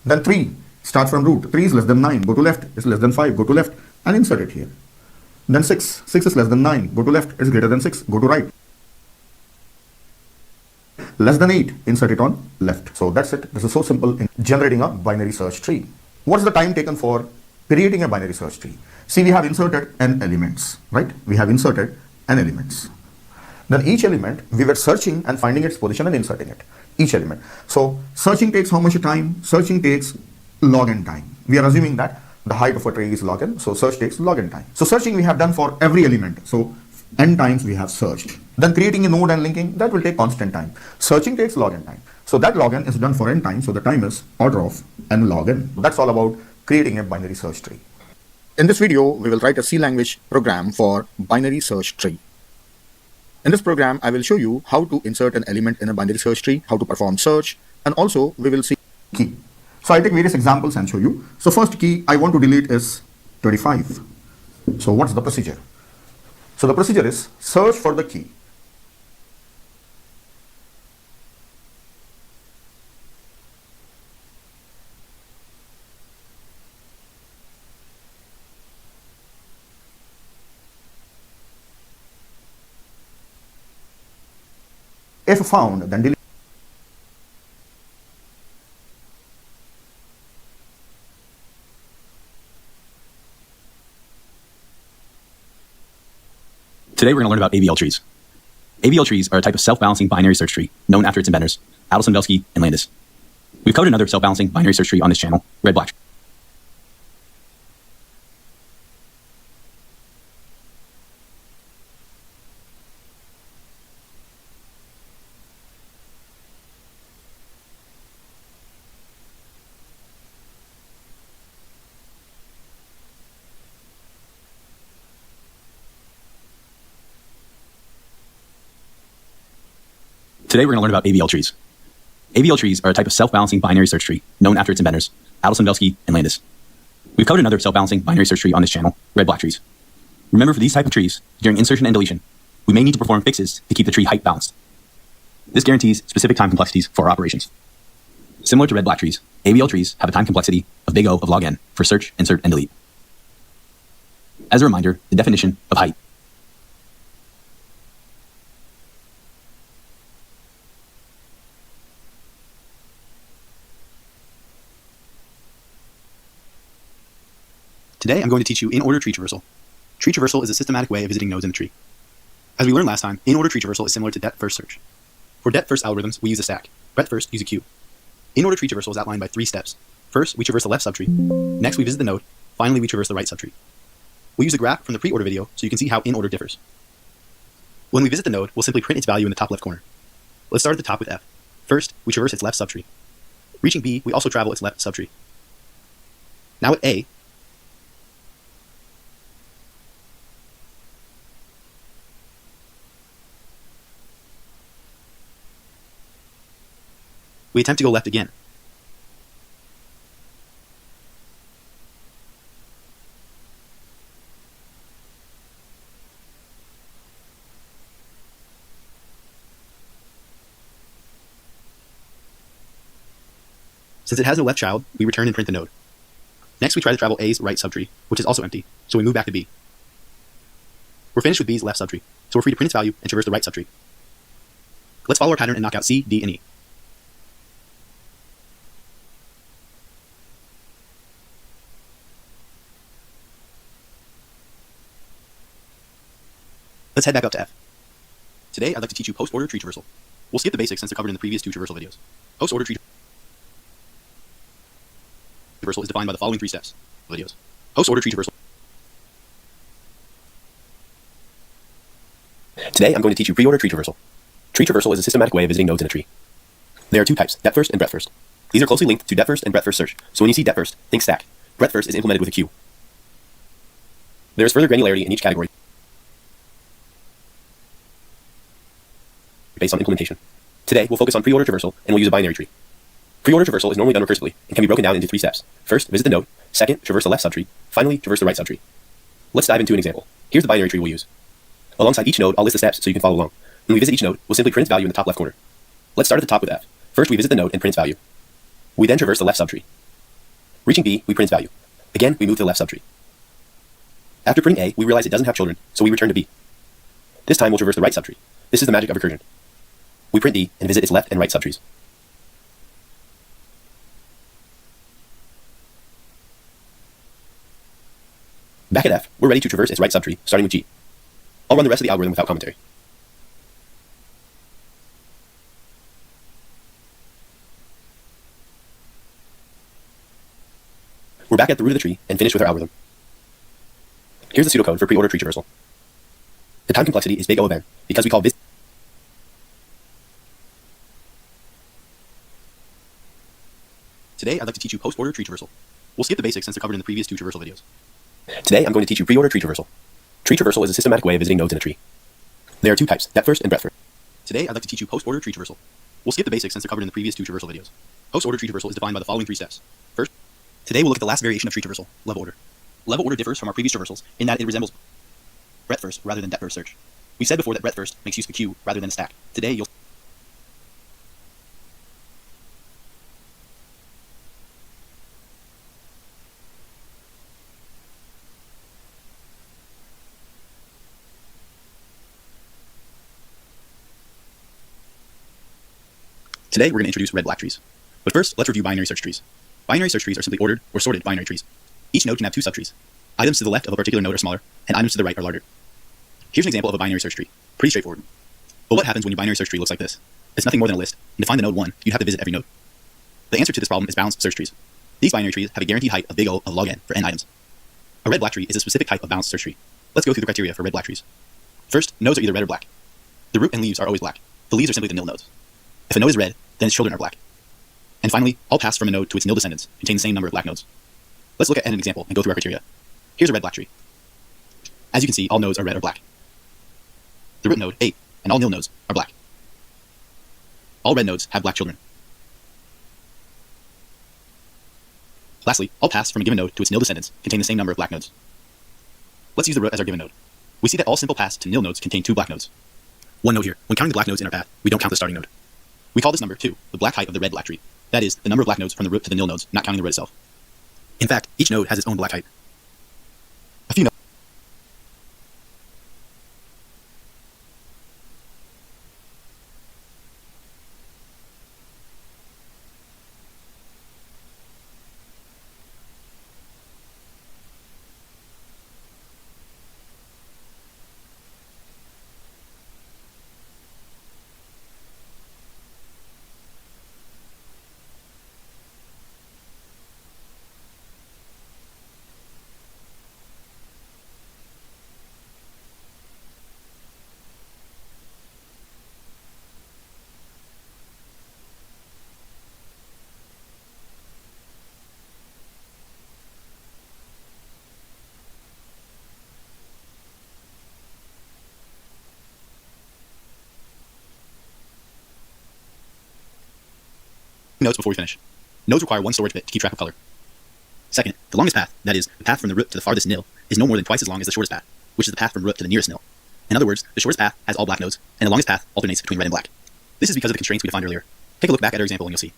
Then 3. Start from root. 3 is less than 9. Go to left. It's less than 5. Go to left and insert it here. Then 6. 6 is less than 9. Go to left. It's greater than 6. Go to right. Less than 8. Insert it on left. So that's it. This is so simple in generating a binary search tree. What's the time taken for creating a binary search tree? See, we have inserted n elements, right? We have inserted n elements. Then each element, we were searching and finding its position and inserting it. Each element. So searching takes how much time? Searching takes log n time. We are assuming that the height of a tree is log n. So search takes log n time. So searching we have done for every element. So n times we have searched. Then creating a node and linking, that will take constant time. Searching takes log n time. So that log n is done for n times. So the time is order of n log n. That's all about creating a binary search tree. In this video, we will write a C language program for binary search tree. In this program, I will show you how to insert an element in a binary search tree, how to perform search, and also we will see key. So I'll take various examples and show you. So first key I want to delete is 25. So what's the procedure? So the procedure is search for the key. If found, then delete. Today we're going to learn about AVL trees. AVL trees are a type of self-balancing binary search tree known after its inventors, Adelson Belsky and Landis. We've covered another self-balancing binary search tree on this channel, red-black. Today we're going to learn about AVL trees. AVL trees are a type of self-balancing binary search tree known after its inventors, Adelson Belsky and Landis. We've covered another self-balancing binary search tree on this channel, red-black trees. Remember, for these type of trees, during insertion and deletion, we may need to perform fixes to keep the tree height balanced. This guarantees specific time complexities for our operations. Similar to red-black trees, AVL trees have a time complexity of big O of log n for search, insert, and delete. As a reminder, the definition of height. Today I'm going to teach you in-order tree traversal. Tree traversal is a systematic way of visiting nodes in a tree. As we learned last time, in-order tree traversal is similar to depth-first search. For depth-first algorithms, we use a stack. Breadth-first, use a queue. In-order tree traversal is outlined by 3 steps. First, we traverse the left subtree. Next, we visit the node. Finally, we traverse the right subtree. We'll use a graph from the pre-order video so you can see how in-order differs. When we visit the node, we'll simply print its value in the top left corner. Let's start at the top with F. First, we traverse its left subtree. Reaching B, we also travel its left subtree. Now at A, we attempt to go left again. Since it has no left child, we return and print the node. Next, we try to travel A's right subtree, which is also empty, so we move back to B. We're finished with B's left subtree, so we're free to print its value and traverse the right subtree. Let's follow our pattern and knock out C, D, and E. Let's head back up to F. Today, I'd like to teach you post-order tree traversal. We'll skip the basics since they're covered in the previous 2 traversal videos. Post-order tree traversal is defined by the following 3 steps. Videos. Post-order tree traversal. Today, I'm going to teach you pre-order tree traversal. Tree traversal is a systematic way of visiting nodes in a tree. There are 2 types, depth first and breadth first. These are closely linked to depth first and breadth first search, so when you see depth first, think stack. Breadth first is implemented with a queue. There is further granularity in each category based on implementation. Today, we'll focus on pre-order traversal, and we'll use a binary tree. Pre-order traversal is normally done recursively, and can be broken down into 3 steps. First, visit the node. Second, traverse the left subtree. Finally, traverse the right subtree. Let's dive into an example. Here's the binary tree we'll use. Alongside each node, I'll list the steps so you can follow along. When we visit each node, we'll simply print its value in the top left corner. Let's start at the top with F. First, we visit the node and print its value. We then traverse the left subtree. Reaching B, we print its value. Again, we move to the left subtree. After printing A, we realize it doesn't have children, so we return to B. This time, we'll traverse the right subtree. This is the magic of recursion. We print D and visit its left and right subtrees. Back at F, we're ready to traverse its right subtree, starting with G. I'll run the rest of the algorithm without commentary. We're back at the root of the tree and finished with our algorithm. Here's the pseudocode for pre-order tree traversal. The time complexity is big O of n because we call this. Today, I'd like to teach you post-order tree traversal. We'll skip the basics since they're covered in the previous 2 traversal videos. Today, I'm going to teach you pre-order tree traversal. Tree traversal is a systematic way of visiting nodes in a tree. There are two types, depth first and breadth first. Today, I'd like to teach you post-order tree traversal. We'll skip the basics since they're covered in the previous two traversal videos. Post-order tree traversal is defined by the following three steps. First, today we'll look at the last variation of tree traversal, level order. Level order differs from our previous traversals in that it resembles breadth first rather than depth first search. We said before that breadth first makes use of a queue rather than a stack. Today, you'll Today, we're going to introduce red-black trees. But first, let's review binary search trees. Binary search trees are simply ordered or sorted binary trees. Each node can have two subtrees. Items to the left of a particular node are smaller, and items to the right are larger. Here's an example of a binary search tree. Pretty straightforward. But what happens when your binary search tree looks like this? It's nothing more than a list, and to find the node 1, you'd have to visit every node. The answer to this problem is balanced search trees. These binary trees have a guaranteed height of big O of log n for n items. A red-black tree is a specific type of balanced search tree. Let's go through the criteria for red-black trees. First, nodes are either red or black. The root and leaves are always black. The leaves are simply the nil nodes. If a node is red, then its children are black. And finally, all paths from a node to its nil descendants contain the same number of black nodes. Let's look at an example and go through our criteria. Here's a red-black tree. As you can see, all nodes are red or black. The root node, 8, and all nil nodes are black. All red nodes have black children. Lastly, all paths from a given node to its nil descendants contain the same number of black nodes. Let's use the root as our given node. We see that all simple paths to nil nodes contain 2 black nodes. One note here, when counting the black nodes in our path, we don't count the starting node. We call this number 2, the black height of the red-black tree. That is, the number of black nodes from the root to the nil nodes, not counting the root itself. In fact, each node has its own black height. A few nodes before we finish. Nodes require one storage bit to keep track of color. Second, the longest path, that is, the path from the root to the farthest nil, is no more than twice as long as the shortest path, which is the path from root to the nearest nil. In other words, the shortest path has all black nodes, and the longest path alternates between red and black. This is because of the constraints we defined earlier. Take a look back at our example and you'll see.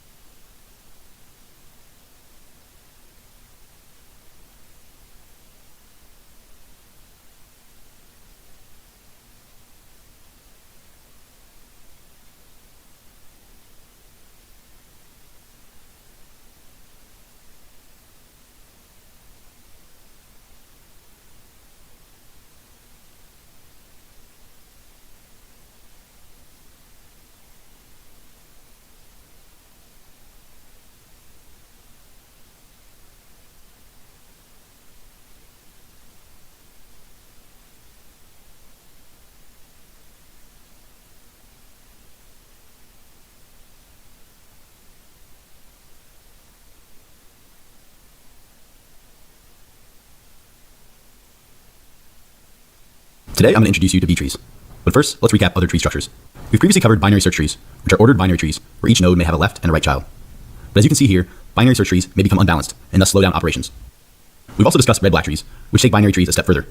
Today, I'm going to introduce you to B-trees. But first, let's recap other tree structures. We've previously covered binary search trees, which are ordered binary trees where each node may have a left and a right child. But as you can see here, binary search trees may become unbalanced and thus slow down operations. We've also discussed red-black trees, which take binary trees a step further.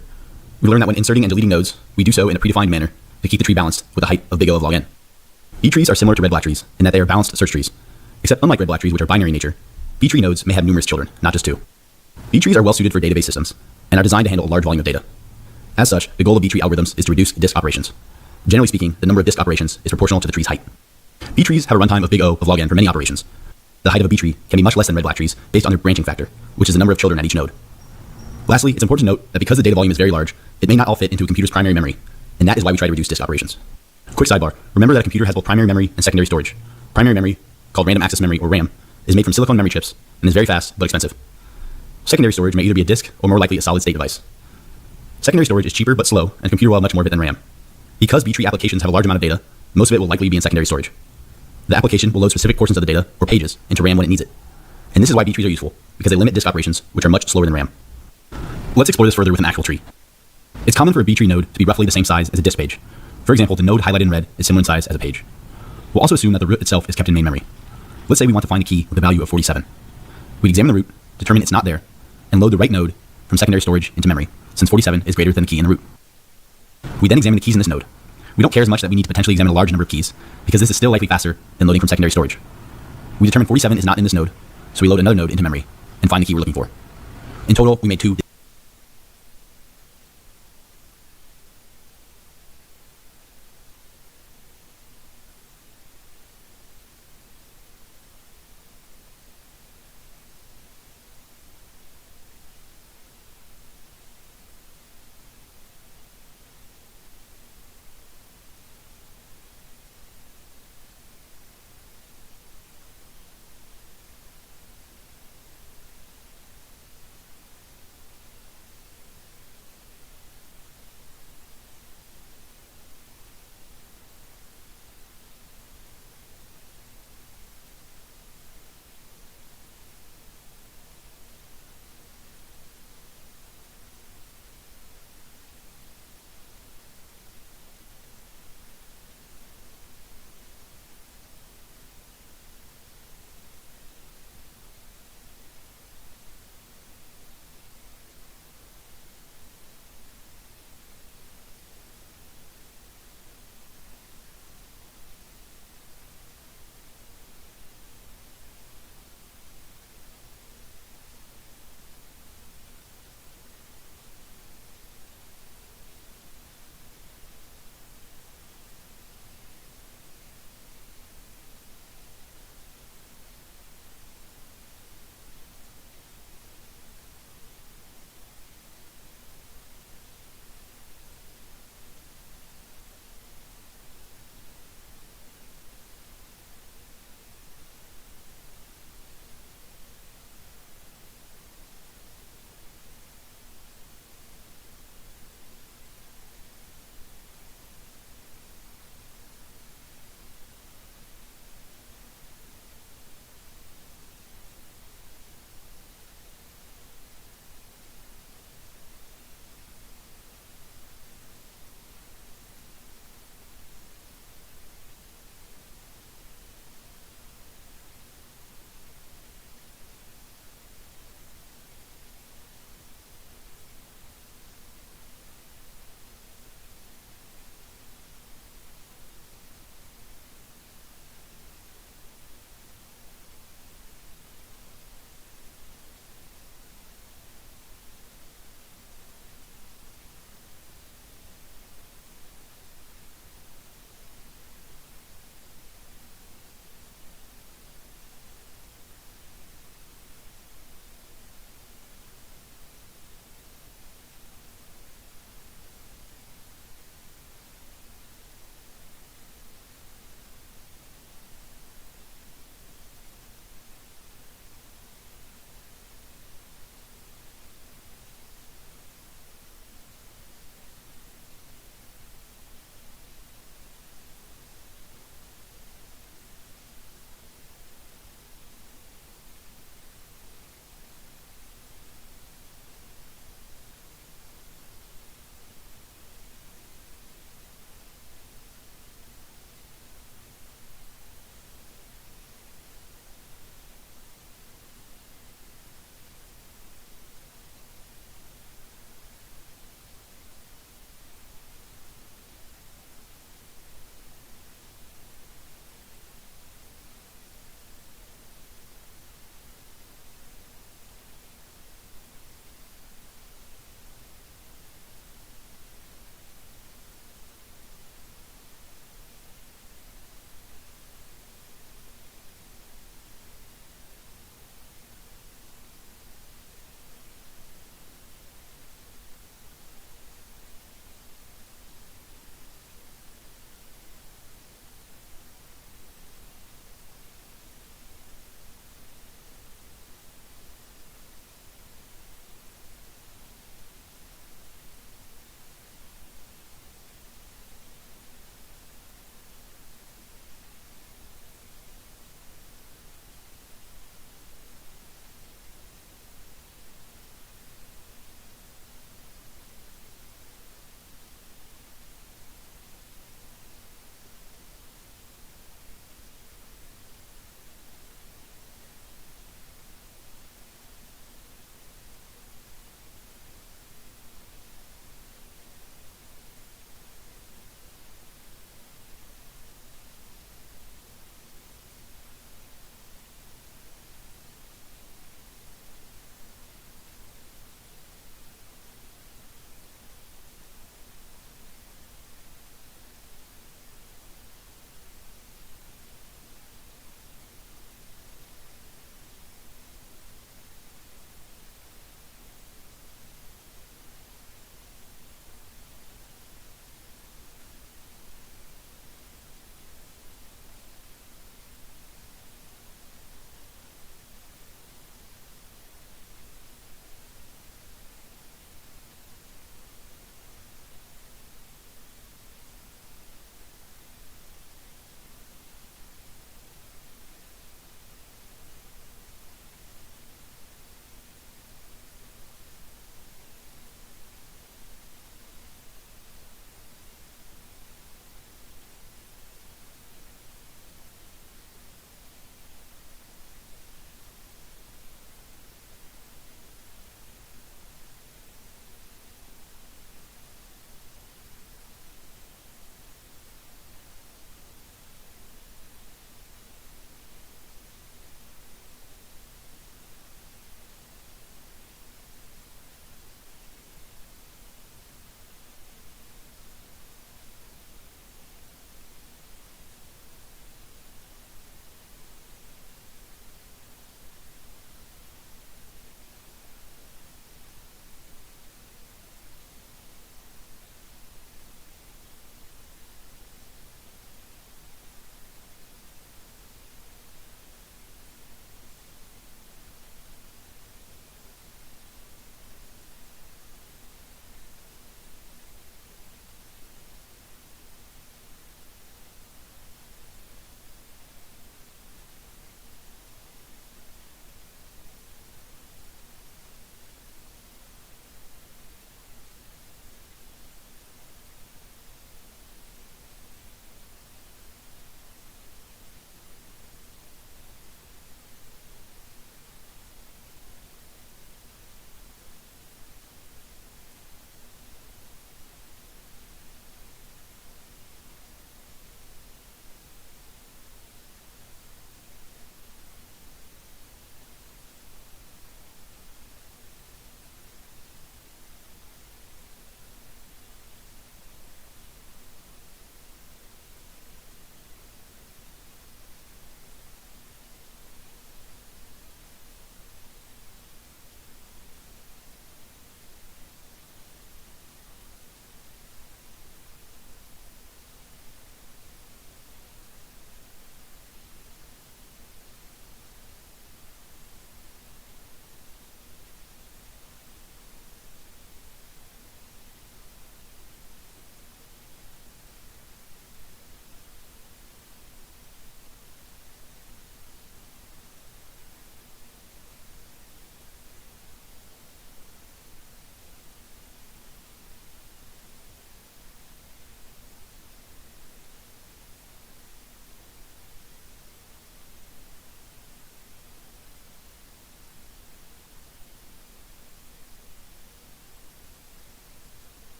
We learned that when inserting and deleting nodes, we do so in a predefined manner to keep the tree balanced with a height of big O of log n. B-trees are similar to red-black trees in that they are balanced search trees, except unlike red-black trees, which are binary in nature, B-tree nodes may have numerous children, not just 2. B-trees are well suited for database systems and are designed to handle a large volume of data. As such, the goal of B-tree algorithms is to reduce disk operations. Generally speaking, the number of disk operations is proportional to the tree's height. B-trees have a runtime of big O of log n for many operations. The height of a B-tree can be much less than red-black trees based on their branching factor, which is the number of children at each node. Lastly, it's important to note that because the data volume is very large, it may not all fit into a computer's primary memory, and that is why we try to reduce disk operations. Quick sidebar, remember that a computer has both primary memory and secondary storage. Primary memory, called random access memory or RAM, is made from silicon memory chips and is very fast but expensive. Secondary storage may either be a disk or more likely a solid-state device. Secondary storage is cheaper but slow, and a computer will have much more of it than RAM. Because B-tree applications have a large amount of data, most of it will likely be in secondary storage. The application will load specific portions of the data, or pages, into RAM when it needs it. And this is why B-trees are useful, because they limit disk operations, which are much slower than RAM. Let's explore this further with an actual tree. It's common for a B-tree node to be roughly the same size as a disk page, For example, the node highlighted in red is similar in size as a page. We'll also assume that the root itself is kept in main memory. Let's say we want to find a key with a value of 47. We'd examine the root, determine it's not there, and load the right node from secondary storage into memory, since 47 is greater than the key in the root. We then examine the keys in this node. We don't care as much that we need to potentially examine a large number of keys, because this is still likely faster than loading from secondary storage. We determine 47 is not in this node, so we load another node into memory and find the key we're looking for. In total, we made 2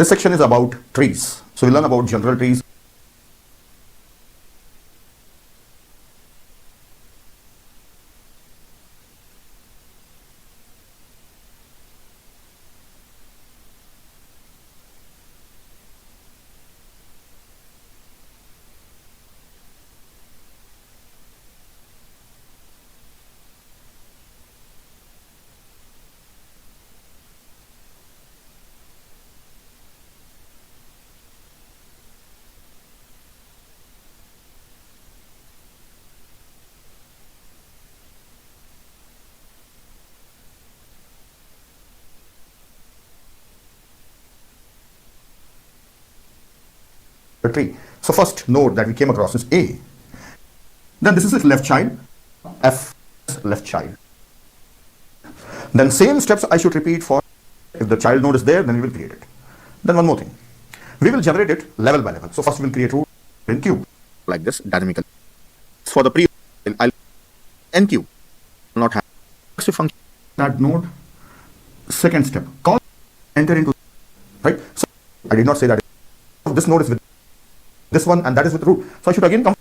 This section is about trees. So we learn about general trees. The tree. So first node that we came across is A. Then this is its left child, F left child. Then same steps I should repeat for if the child node is there, then we will create it. Then one more thing. We will generate it level by level. So first we will create root in cube like this dynamically. For the pre I'll n cube not have function that node. Second step, call enter into right. So I did not say that this node is with this one and that is with root. So I should again come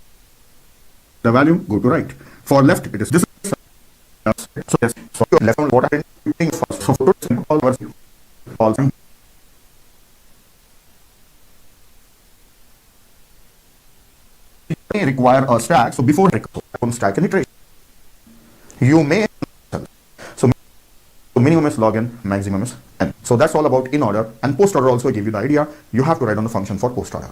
the value, go to right. For left it is this. So yes, so left on what I think first. So all may require a stack. So before on stack and iteration, you may so minimum is log n, maximum is n. So that's all about in order, and post order also give you the idea. You have to write on the function for post order.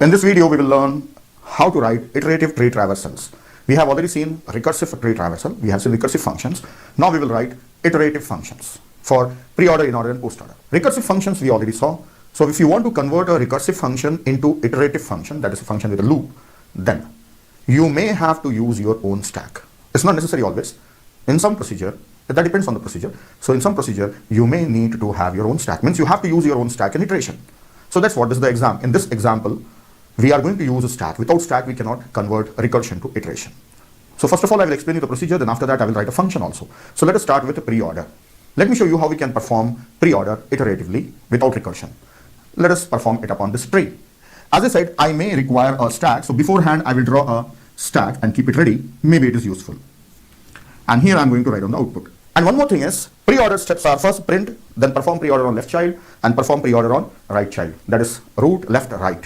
In this video, we will learn how to write iterative tree traversals. We have already seen recursive tree traversal. We have seen recursive functions. Now we will write iterative functions for pre-order, in-order, and post-order. Recursive functions we already saw. So if you want to convert a recursive function into iterative function, that is a function with a loop, then you may have to use your own stack. It's not necessary always. In some procedure, that depends on the procedure. So in some procedure, you may need to have your own stack. Means you have to use your own stack in iteration. So that's what is the exam. In this example, we are going to use a stack. Without stack, we cannot convert recursion to iteration. So first of all, I will explain you the procedure. Then after that, I will write a function also. So let us start with the pre-order. Let me show you how we can perform pre-order iteratively without recursion. Let us perform it upon this tree. As I said, I may require a stack. So beforehand, I will draw a stack and keep it ready. Maybe it is useful. And here I'm going to write on the output. And one more thing is, pre-order steps are first print, then perform pre-order on left child, and perform pre-order on right child. That is root, left, right.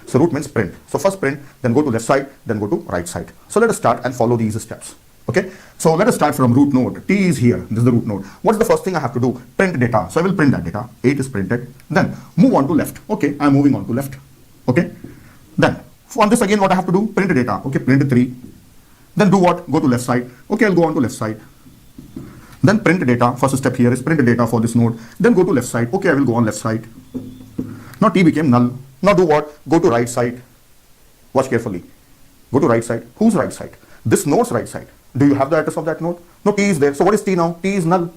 So root means print. So first print, then go to left side, then go to right side. So let us start and follow these steps. Okay. So let us start from root node. T is here. This is the root node. What's the first thing I have to do? Print data. So I will print that data. 8 is printed. Then move on to left. Okay. I'm moving on to left. Okay. Then on this again, what I have to do? Print data. Okay. Print 3. Then do what? Go to left side. Okay. I'll go on to left side. Then print data. First step here is print data for this node. Then go to left side. Okay. I will go on left side. Now T became null. Now do what? Go to right side. Watch carefully. Go to right side. Whose right side? This node's right side. Do you have the address of that node? No, T is there. So what is T now? T is null.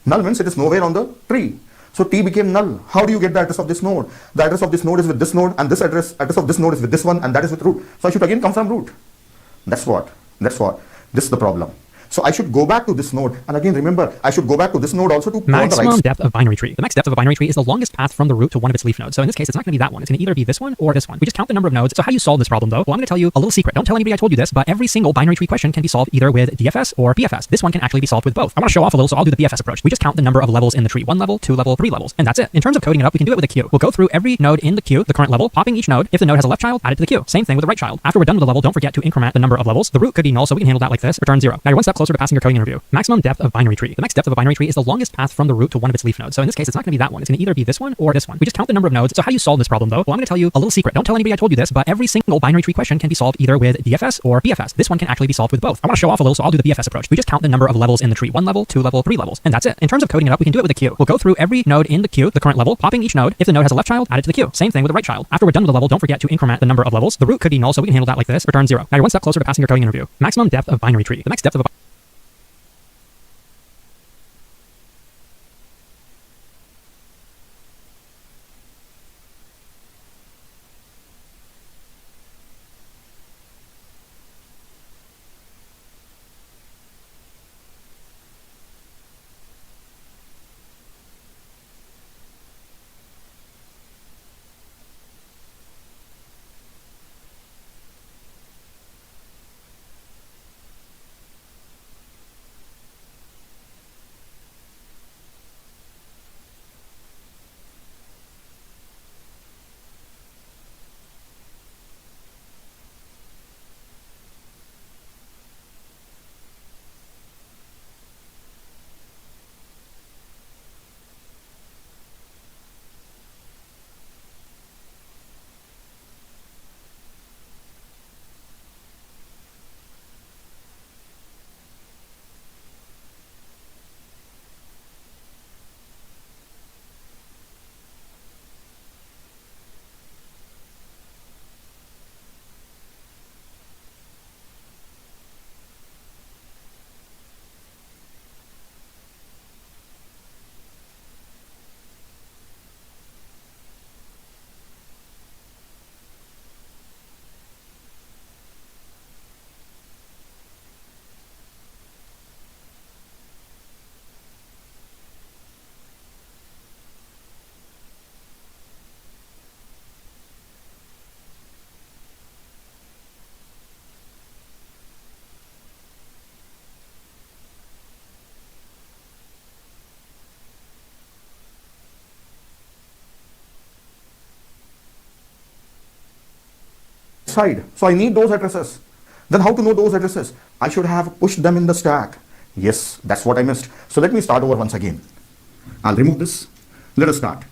Null means it is nowhere on the tree. So T became null. How do you get the address of this node? The address of this node is with this node, and this address of this node is with this one, and that is with root. So I should again come from root. That's what. This is the problem. So I should go back to this node, and again remember, I should go back to this node also to maximum depth of binary tree. The max depth of a binary tree is the longest path from the root to one of its leaf nodes. So in this case, it's not going to be that one. It's going to either be this one or this one. We just count the number of nodes. So how do you solve this problem though? Well, I'm going to tell you a little secret. Don't tell anybody I told you this, but every single binary tree question can be solved either with DFS or BFS. This one can actually be solved with both. I want to show off a little, so I'll do the BFS approach. We just count the number of levels in the tree. 1 level, 2 level, 3 levels, and that's it. In terms of coding it up, we can do it with a queue. We'll go through every node in the queue, the current level, popping each node. If the node has a left child, add it to the queue. Same thing with the right child. After we're done with the level, don't forget to increment the number of levels. The root could be null, so we can handle that like this. Return 0. Now you're one step closer to passing your coding interview. Maximum depth of binary tree. The max depth of a binary tree is the longest path from the root to one of its leaf nodes. So in this case, it's not going to be that one. It's going to either be this one or this one. We just count the number of nodes. So how do you solve this problem though? Well, I'm going to tell you a little secret. Don't tell anybody I told you this, but every single binary tree question can be solved either with DFS or BFS. This one can actually be solved with both. I want to show off a little, so I'll do the BFS approach. We just count the number of levels in the tree. 1 level, 2 level, 3 levels, and that's it. In terms of coding it up, we can do it with a queue. We'll go through every node in the queue, the current level, popping each node. If the node has a left child, add it to the queue. Same thing with the right child. After we're done with the level, don't forget to increment the number of levels. The root could be null, so we can handle that like this. Return 0. Now you're one step closer to passing your coding interview. Maximum depth of binary tree. The max depth of a side. So I need those addresses. Then how to know those addresses? I should have pushed them in the stack. Yes, that's what I missed. So let me start over once again. I'll remove this. Let us start.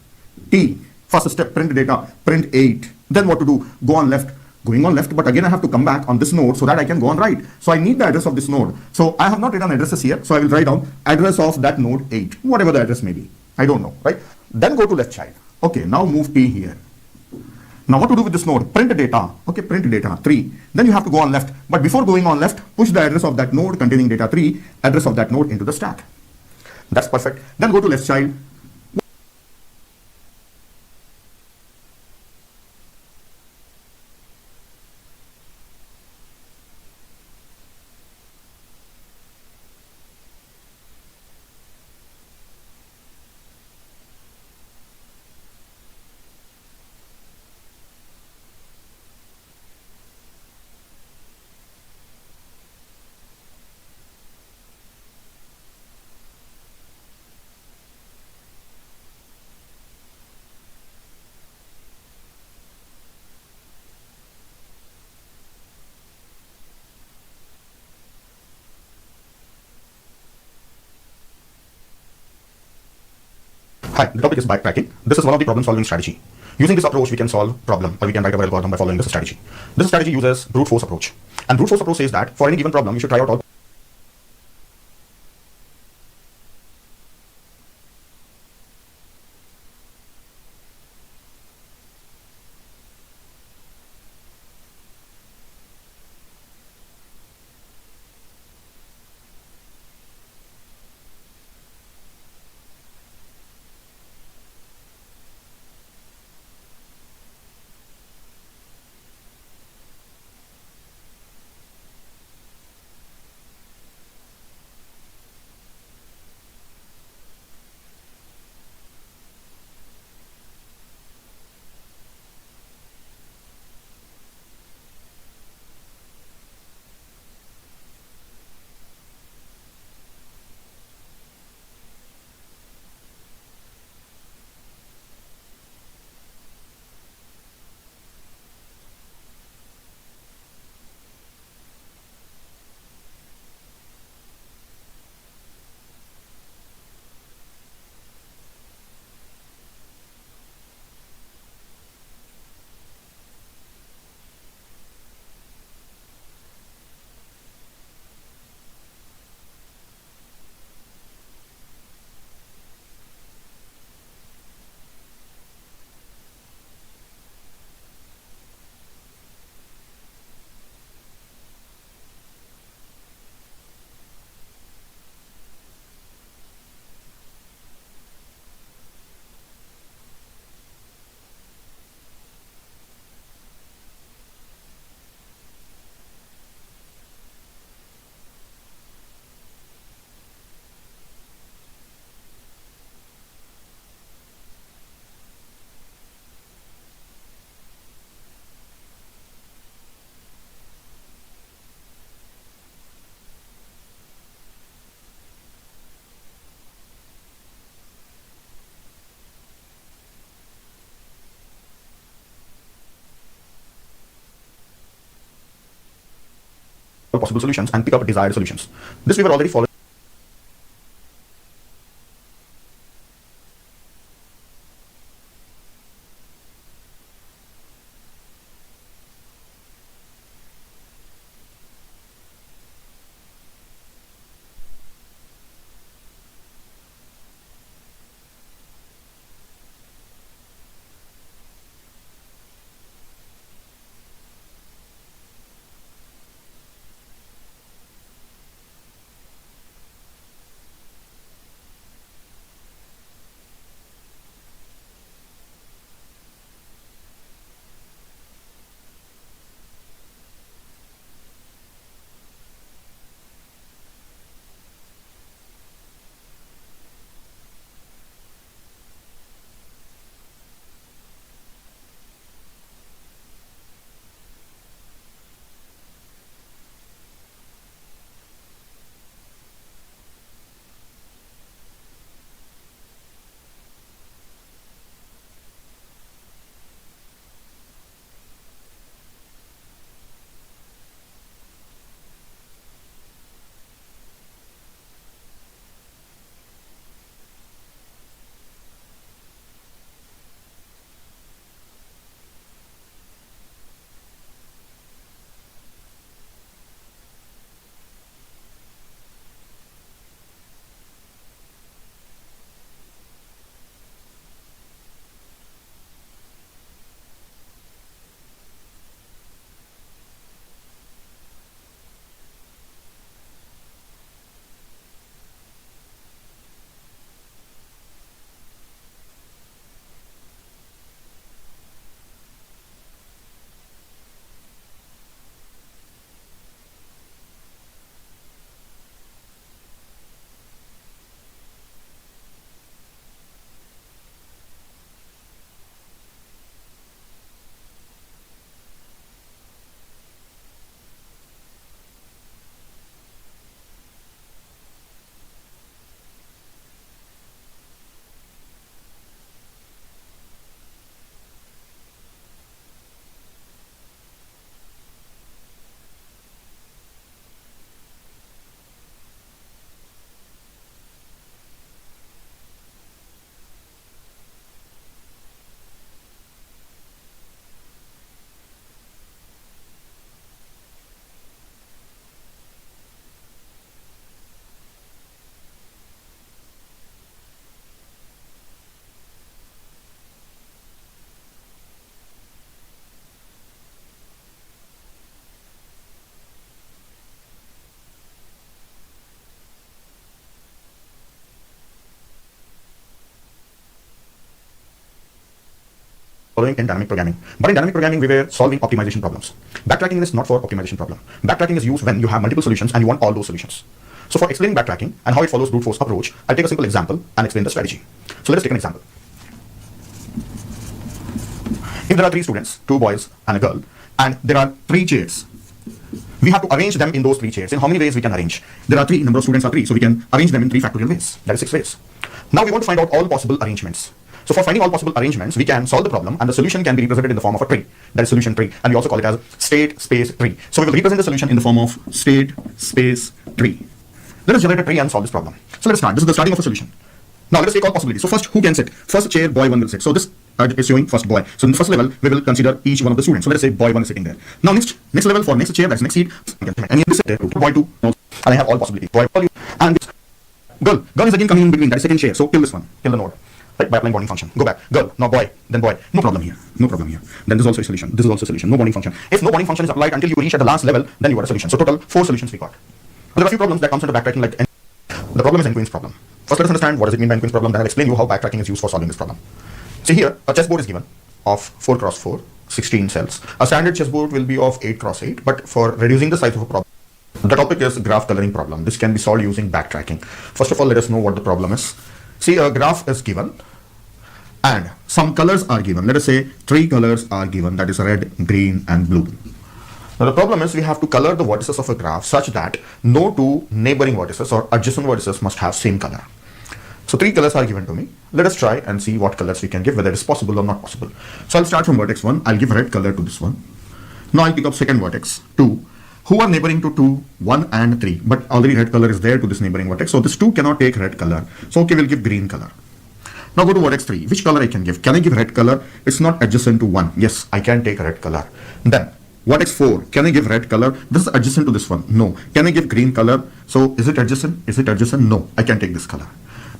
T, first step, print data, print 8. Then what to do? Go on left. Going on left, but again I have to come back on this node so that I can go on right. So I need the address of this node. So I have not written addresses here, so I will write down address of that node 8, whatever the address may be. I don't know, right? Then go to left child. Okay, now move P here. Now what to do with this node? Print data. Okay, print data 3. Then you have to go on left. But before going on left, push the address of that node containing data 3, address of that node into the stack. That's perfect. Then go to left child. Hi, the topic is backtracking. This is one of the problem solving strategy. Using this approach, we can solve problem, or we can write our algorithm by following this strategy. This strategy uses brute force approach. And brute force approach says that for any given problem, you should try out all possible solutions and pick up desired solutions. This we were already following. following in dynamic programming. But in dynamic programming, we were solving optimization problems. Backtracking is not for optimization problem. Backtracking is used when you have multiple solutions and you want all those solutions. So for explaining backtracking and how it follows brute force approach, I'll take a simple example and explain the strategy. So let us take an example. If there are 3 students, 2 boys and a girl, and there are 3 chairs, we have to arrange them in those 3 chairs. In how many ways we can arrange? There are 3, number of students are 3, so we can arrange them in 3 factorial ways. That is 6 ways. Now we want to find out all possible arrangements. So for finding all possible arrangements, we can solve the problem and the solution can be represented in the form of a tree. That is solution tree, and we also call it as state space tree. So we will represent the solution in the form of state space tree. Let us generate a tree and solve this problem. So let us start. This is the starting of a solution. Now let us take all possibilities. So first, who can sit? First chair, boy 1 will sit. So this is showing first boy. So in the first level, we will consider each one of the students. So let us say boy 1 is sitting there. Now next level for next chair, that's next seat. And in this there, boy 2, and I have all possibilities. Boy, and this girl is again coming in between. That is second chair. So kill this one, kill the node. Right, by applying bonding function. Go back. Girl, now boy, then boy. No problem here. No problem here. Then this is also a solution. This is also a solution. No bonding function. If no bonding function is applied until you reach at the last level, then you got a solution. So total 4 solutions we got. But there are a few problems that comes under backtracking, like the problem is N-Queen's problem. First, let us understand what does it mean by N-Queen's problem. Then I'll explain you how backtracking is used for solving this problem. See here, a chessboard is given of 4 x 4, 16 cells. A standard chessboard will be of 8 x 8, but for reducing the size of a problem, the topic is graph coloring problem. This can be solved using backtracking. First of all, let us know what the problem is. See, a graph is given and some colors are given. Let us say 3 colors are given, that is red, green and blue. Now the problem is we have to color the vertices of a graph such that no 2 neighboring vertices or adjacent vertices must have same color. So 3 colors are given to me. Let us try and see what colors we can give, whether it is possible or not possible. So I'll start from vertex 1. I'll give red color to this one. Now I'll pick up second vertex 2, who are neighboring to 2, 1 and 3, but already red color is there to this neighboring vertex. So this 2 cannot take red color. So okay, we'll give green color. Now go to vertex 3. Which color I can give? Can I give red color? It's not adjacent to 1. Yes, I can take red color. Then vertex 4. Can I give red color? This is adjacent to this one. No. Can I give green color? So is it adjacent? Is it adjacent? No. I can take this color.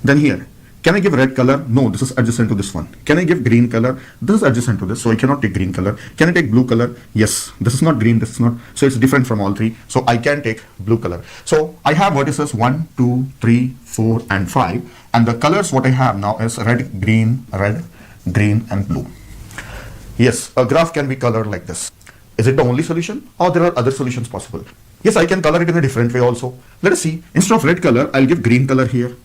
Then here, can I give red color? No, this is adjacent to this one. Can I give green color? This is adjacent to this, so I cannot take green color. Can I take blue color? Yes, this is not green, this is not, so it's different from all 3. So I can take blue color. So I have vertices 1, 2, 3, 4 and 5. And the colors what I have now is red, green and blue. Yes, a graph can be colored like this. Is it the only solution or there are other solutions possible? Yes, I can color it in a different way also. Let us see. Instead of red color, I'll give green color here.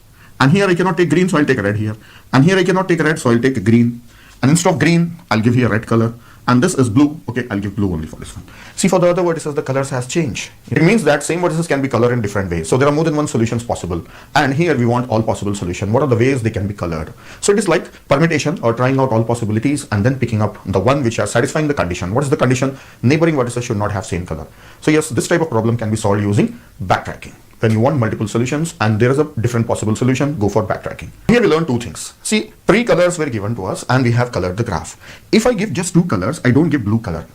And here I cannot take green, so I'll take red here. And here I cannot take red, so I'll take green. And instead of green, I'll give here red color. And this is blue. Okay, I'll give blue only for this one. See, for the other vertices, the colors has changed. It means that same vertices can be colored in different ways. So there are more than one solutions possible. And here we want all possible solution. What are the ways they can be colored? So it is like permutation or trying out all possibilities and then picking up the one which are satisfying the condition. What is the condition? Neighboring vertices should not have same color. So yes, this type of problem can be solved using backtracking. When you want multiple solutions and there is a different possible solution, go for backtracking. Here we learn 2 things. See, 3 colors were given to us and we have colored the graph. If I give just 2 colors, I don't give blue color.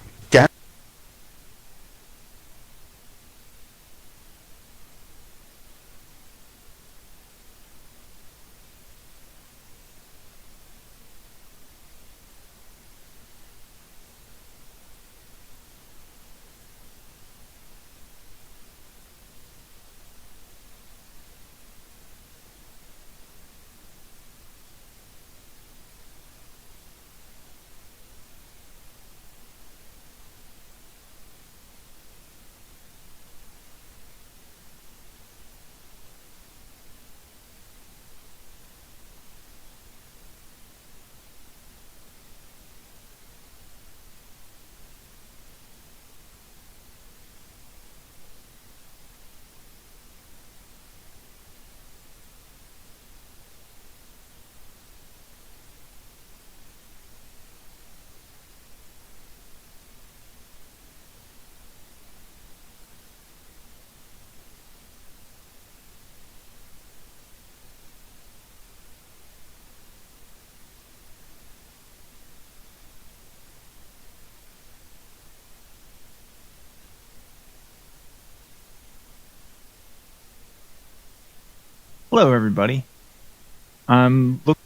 Hello, everybody. I'm looking.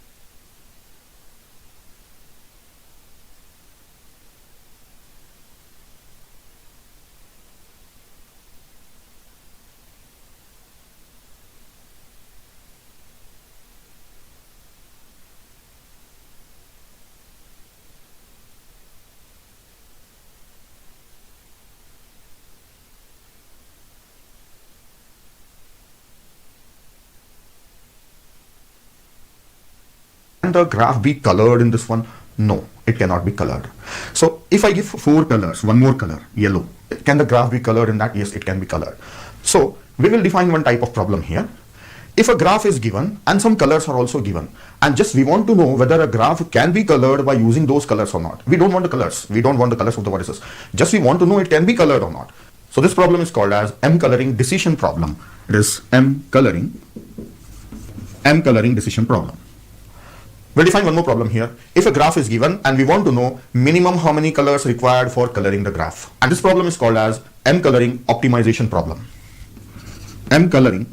the graph be colored in this one? No, it cannot be colored. So if I give 4 colors, one more color, yellow, can the graph be colored in that? Yes, it can be colored. So we will define one type of problem here. If a graph is given and some colors are also given, and just we want to know whether a graph can be colored by using those colors or not. We don't want the colors. We don't want the colors of the vertices. Just we want to know it can be colored or not. So this problem is called as M coloring decision problem. It is M coloring decision problem. We'll define one more problem here. If a graph is given and we want to know minimum how many colors required for coloring the graph. And this problem is called as M coloring optimization problem. M coloring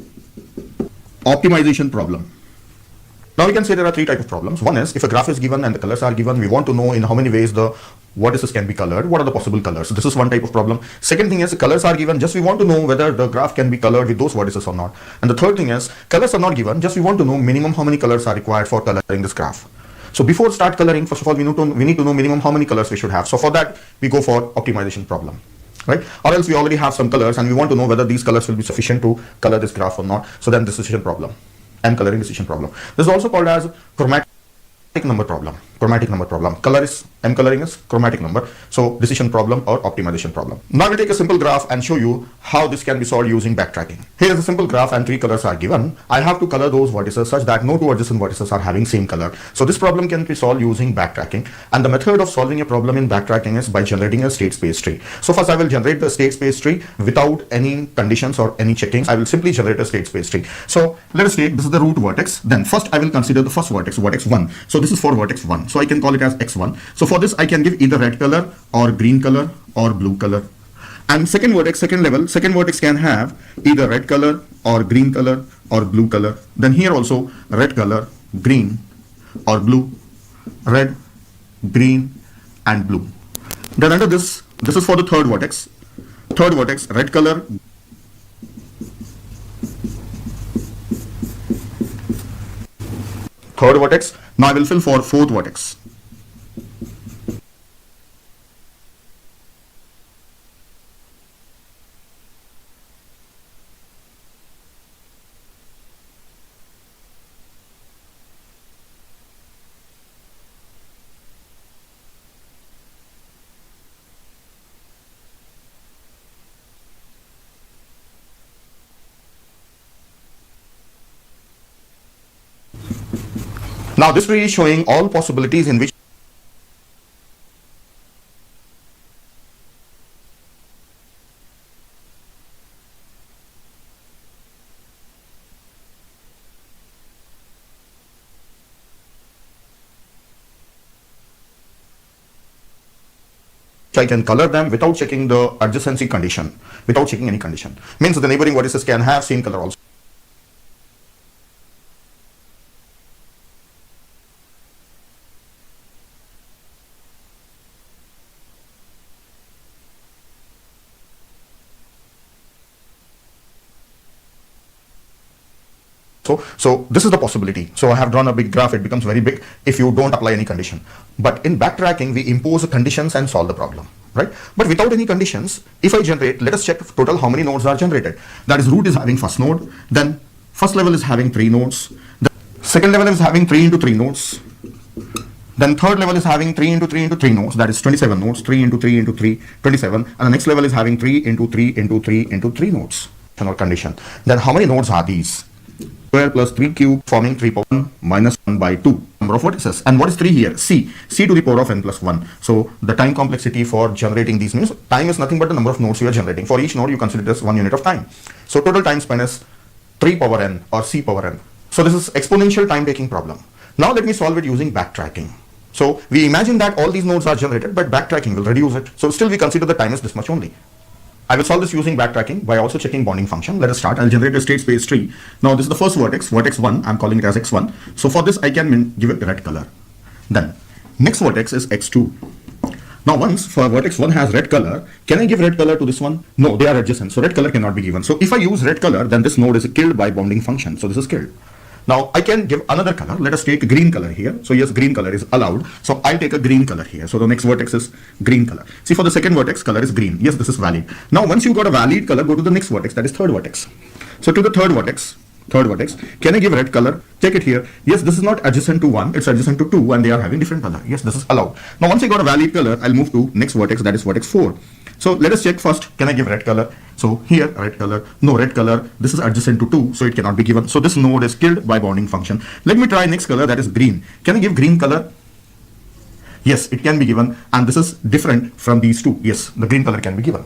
optimization problem. Now we can say there are 3 types of problems. One is if a graph is given and the colors are given, we want to know in how many ways the vertices can be colored. What are the possible colors? This is one type of problem. Second thing is the colors are given, just we want to know whether the graph can be colored with those vertices or not. And the third thing is colors are not given, just we want to know minimum how many colors are required for coloring this graph. So before start coloring, first of all, we need to know minimum how many colors we should have. So for that, we go for optimization problem. Right? Or else we already have some colors and we want to know whether these colors will be sufficient to color this graph or not. So then this decision problem, M coloring decision problem. This is also called as chromatic number problem. Chromatic number problem. Color is M coloring is chromatic number. So decision problem or optimization problem. Now we'll take a simple graph and show you how this can be solved using backtracking. Here is a simple graph and 3 colors are given. I have to color those vertices such that no 2 adjacent vertices are having same color. So this problem can be solved using backtracking. And the method of solving a problem in backtracking is by generating a state space tree. So first I will generate the state space tree without any conditions or any checkings. I will simply generate a state space tree. So let us take this is the root vertex. Then first I will consider the first vertex, vertex 1. So this is for vertex 1. So I can call it as x1. So for this I can give either red color or green color or blue color. And second vertex, second vertex can have either red color or green color or blue color. Then here also red color, green or blue, red, green and blue. Then under this is for the third vertex, red color, third vertex. Now I will fill for fourth vertex. Now this tree is showing all possibilities in which I can color them without checking the adjacency condition, without checking any condition. Means the neighboring vertices can have same color also. So this is the possibility. So I have drawn a big graph. It becomes very big if you don't apply any condition. But in backtracking, we impose the conditions and solve the problem, right? But without any conditions, if I generate, let us check total how many nodes are generated. That is, root is having first node, then first level is having 3 nodes, the second level is having 3 into 3 nodes, then third level is having 3 into 3 into 3 nodes, that is 27 nodes, 3 into 3 into 3, 27, and the next level is having 3 into 3 into 3 into 3 nodes. Condition. Then how many nodes are these? Square plus 3 cube forming 3 power 1 minus 1 by 2 number of vertices. And what is 3 here? C to the power of n plus 1. So the time complexity for generating these means time is nothing but the number of nodes you are generating. For each node you consider it as 1 unit of time. So total time span is 3 power n or c power n. So this is exponential time taking problem. Now let me solve it using backtracking. So we imagine that all these nodes are generated, but backtracking will reduce it. So still we consider the time is this much only. I will solve this using backtracking by also checking bonding function. Let us start. I'll generate a state space tree. Now this is the first vertex, vertex 1. I'm calling it as x1. So for this I can give it red color. Then next vertex is x2. Now once for vertex 1 has red color, can I give red color to this one? No, they are adjacent. So red color cannot be given. So if I use red color, then this node is killed by bonding function. So this is killed. Now I can give another color. Let us take green color here. So yes, green color is allowed. So I'll take a green color here. So the next vertex is green color. See, for the second vertex, color is green. Yes, this is valid. Now once you got a valid color, go to the next vertex, that is third vertex. So to the third vertex, third vertex. Can I give red color? Check it here. Yes, this is not adjacent to 1, it's adjacent to 2, and they are having different color. Yes, this is allowed. Now once I got a valid color, I'll move to next vertex, that is vertex 4. So let us check first, can I give red color? So here, red color, no red color, this is adjacent to 2, so it cannot be given. So this node is killed by bounding function. Let me try next color, that is green. Can I give green color? Yes, it can be given, and this is different from these two. Yes, the green color can be given.